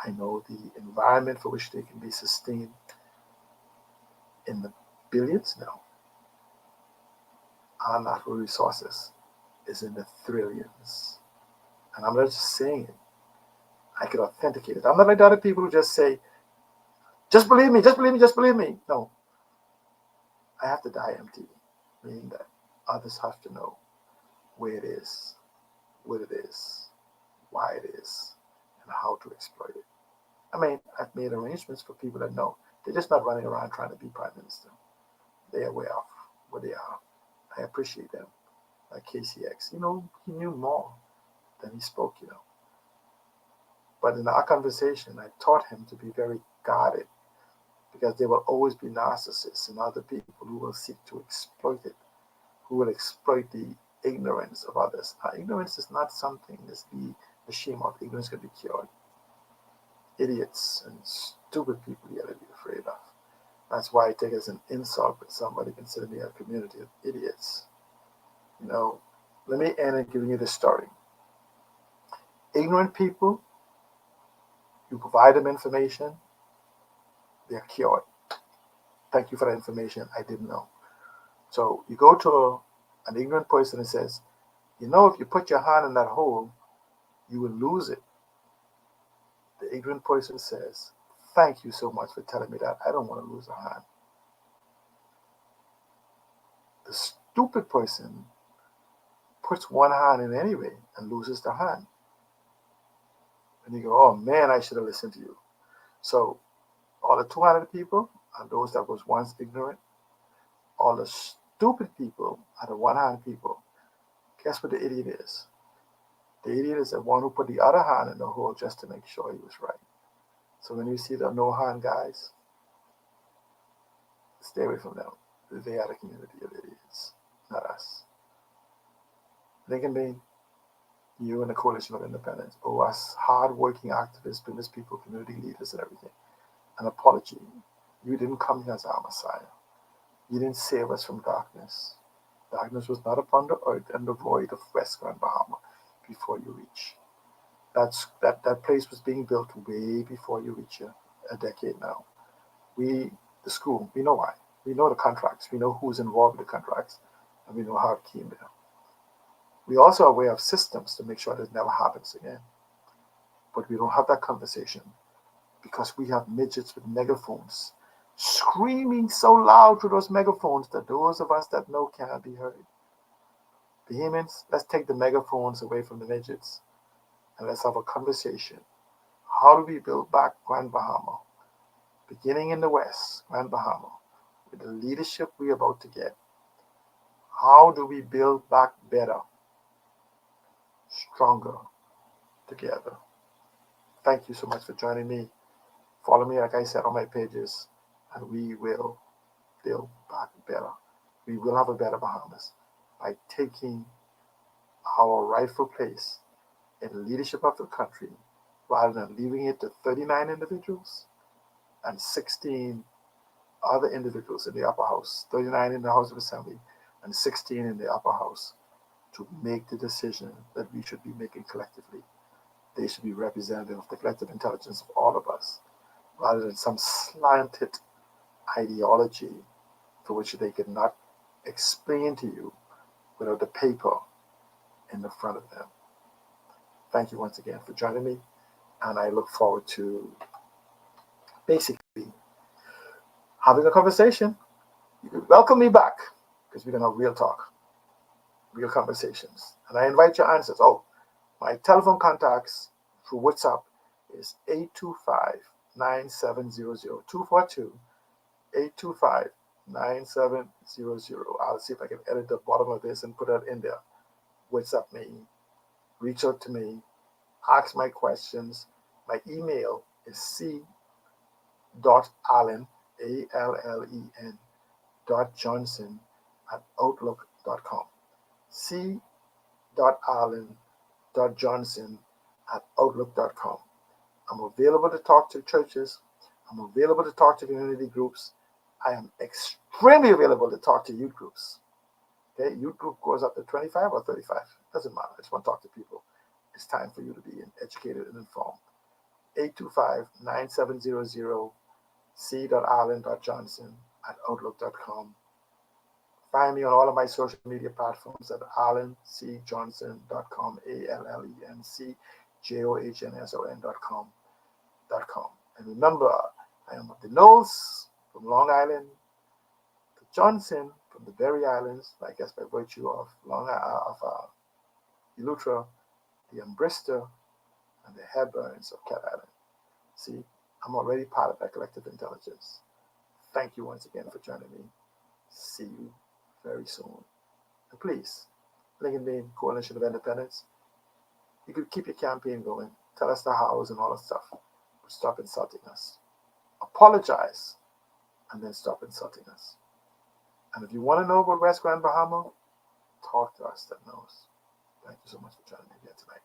I know the environment for which they can be sustained in the billions now. Our natural resources is in the trillions. And I'm not just saying it. I can authenticate it. I'm not like the other people who just say, just believe me, just believe me, just believe me. No. I have to die empty, meaning that others have to know where it is, what it is, why it is, and how to exploit it. I mean, I've made arrangements for people that know. They're just not running around trying to be prime minister. They're aware of what they are. I appreciate them. Like KCX, he knew more than he spoke, But in our conversation, I taught him to be very guarded, because there will always be narcissists and other people who will seek to exploit it, who will exploit the ignorance of others. Now, ignorance is not something that's be ashamed of. Ignorance can be cured. Idiots and stupid people you gotta be afraid of. That's why I take it as an insult when somebody considers me a community of idiots. Let me end and giving you this story. Ignorant people, you provide them information, they're cured. Thank you for that information I didn't know. So you go to an ignorant person and says, if you put your hand in that hole, you will lose it. The ignorant person says, thank you so much for telling me that. I don't want to lose a hand. The stupid person puts one hand in anyway and loses the hand. And you go, oh man, I should have listened to you. So all the 200 people are those that was once ignorant. All the stupid people are the one-hand people. Guess what the idiot is? The idiot is the one who put the other hand in the hole just to make sure he was right. So when you see the no-hand guys, stay away from them. They are the community of idiots, not us. Lincoln Bain, you and the Coalition of Independence owe us hard-working activists, business people, community leaders, and everything an apology. You didn't come here as our Messiah. You didn't save us from darkness. Darkness was not upon the earth and the void of West Grand Bahama before you reach. That place was being built way before you reach here, a decade now. The school, we know why. We know the contracts. We know who's involved with the contracts, and we know how it came there. We also are aware of systems to make sure that it never happens again. But we don't have that conversation because we have midgets with megaphones screaming so loud through those megaphones that those of us that know cannot be heard. Bahamians, let's take the megaphones away from the midgets and let's have a conversation. How do we build back Grand Bahama? Beginning in the West, Grand Bahama, with the leadership we're about to get. How do we build back better, stronger, together? Thank you so much for joining me. Follow me, like I said, on my pages, and we will build back better. We will have a better Bahamas by taking our rightful place in the leadership of the country rather than leaving it to 39 individuals and 16 other individuals in the upper house, 39 in the House of Assembly and 16 in the upper house, to make the decision that we should be making collectively. They should be representative of the collective intelligence of all of us, rather than some slanted ideology for which they could not explain to you without the paper in the front of them. Thank you once again for joining me, and I look forward to basically having a conversation. You can welcome me back because we're going to have real talk, real conversations, and I invite your answers. Oh, my telephone contacts through WhatsApp is 825-9700, 242-825-9700. 9700. I'll see if I can edit the bottom of this and put that in there. WhatsApp me, reach out to me, ask my questions. My email is c.allen, ALLEN, .johnson at outlook.com. c.allen.johnson at outlook.com. I'm available to talk to churches. I'm available to talk to community groups. I am extremely available to talk to youth groups. Okay, youth group goes up to 25 or 35. Doesn't matter. I just want to talk to people. It's time for you to be educated and informed. 825-9700, c.allen.johnson at outlook.com. Find me on all of my social media platforms at allencjohnson.com, ALLENCJOHNSON.com. And remember, I am of the Knolls from Long Island, the Johnson from the Berry Islands, I guess by virtue of Eleuthera, the Umbrister, and the Hebburns of Cat Island. See, I'm already part of that collective intelligence. Thank you once again for joining me. See you very soon. And please, Lincoln Bean Coalition of Independence, you could keep your campaign going. Tell us the hows and all that stuff. But stop insulting us. Apologize and then stop insulting us. And if you want to know about West Grand Bahama, talk to us that knows. Thank you so much for joining me again tonight.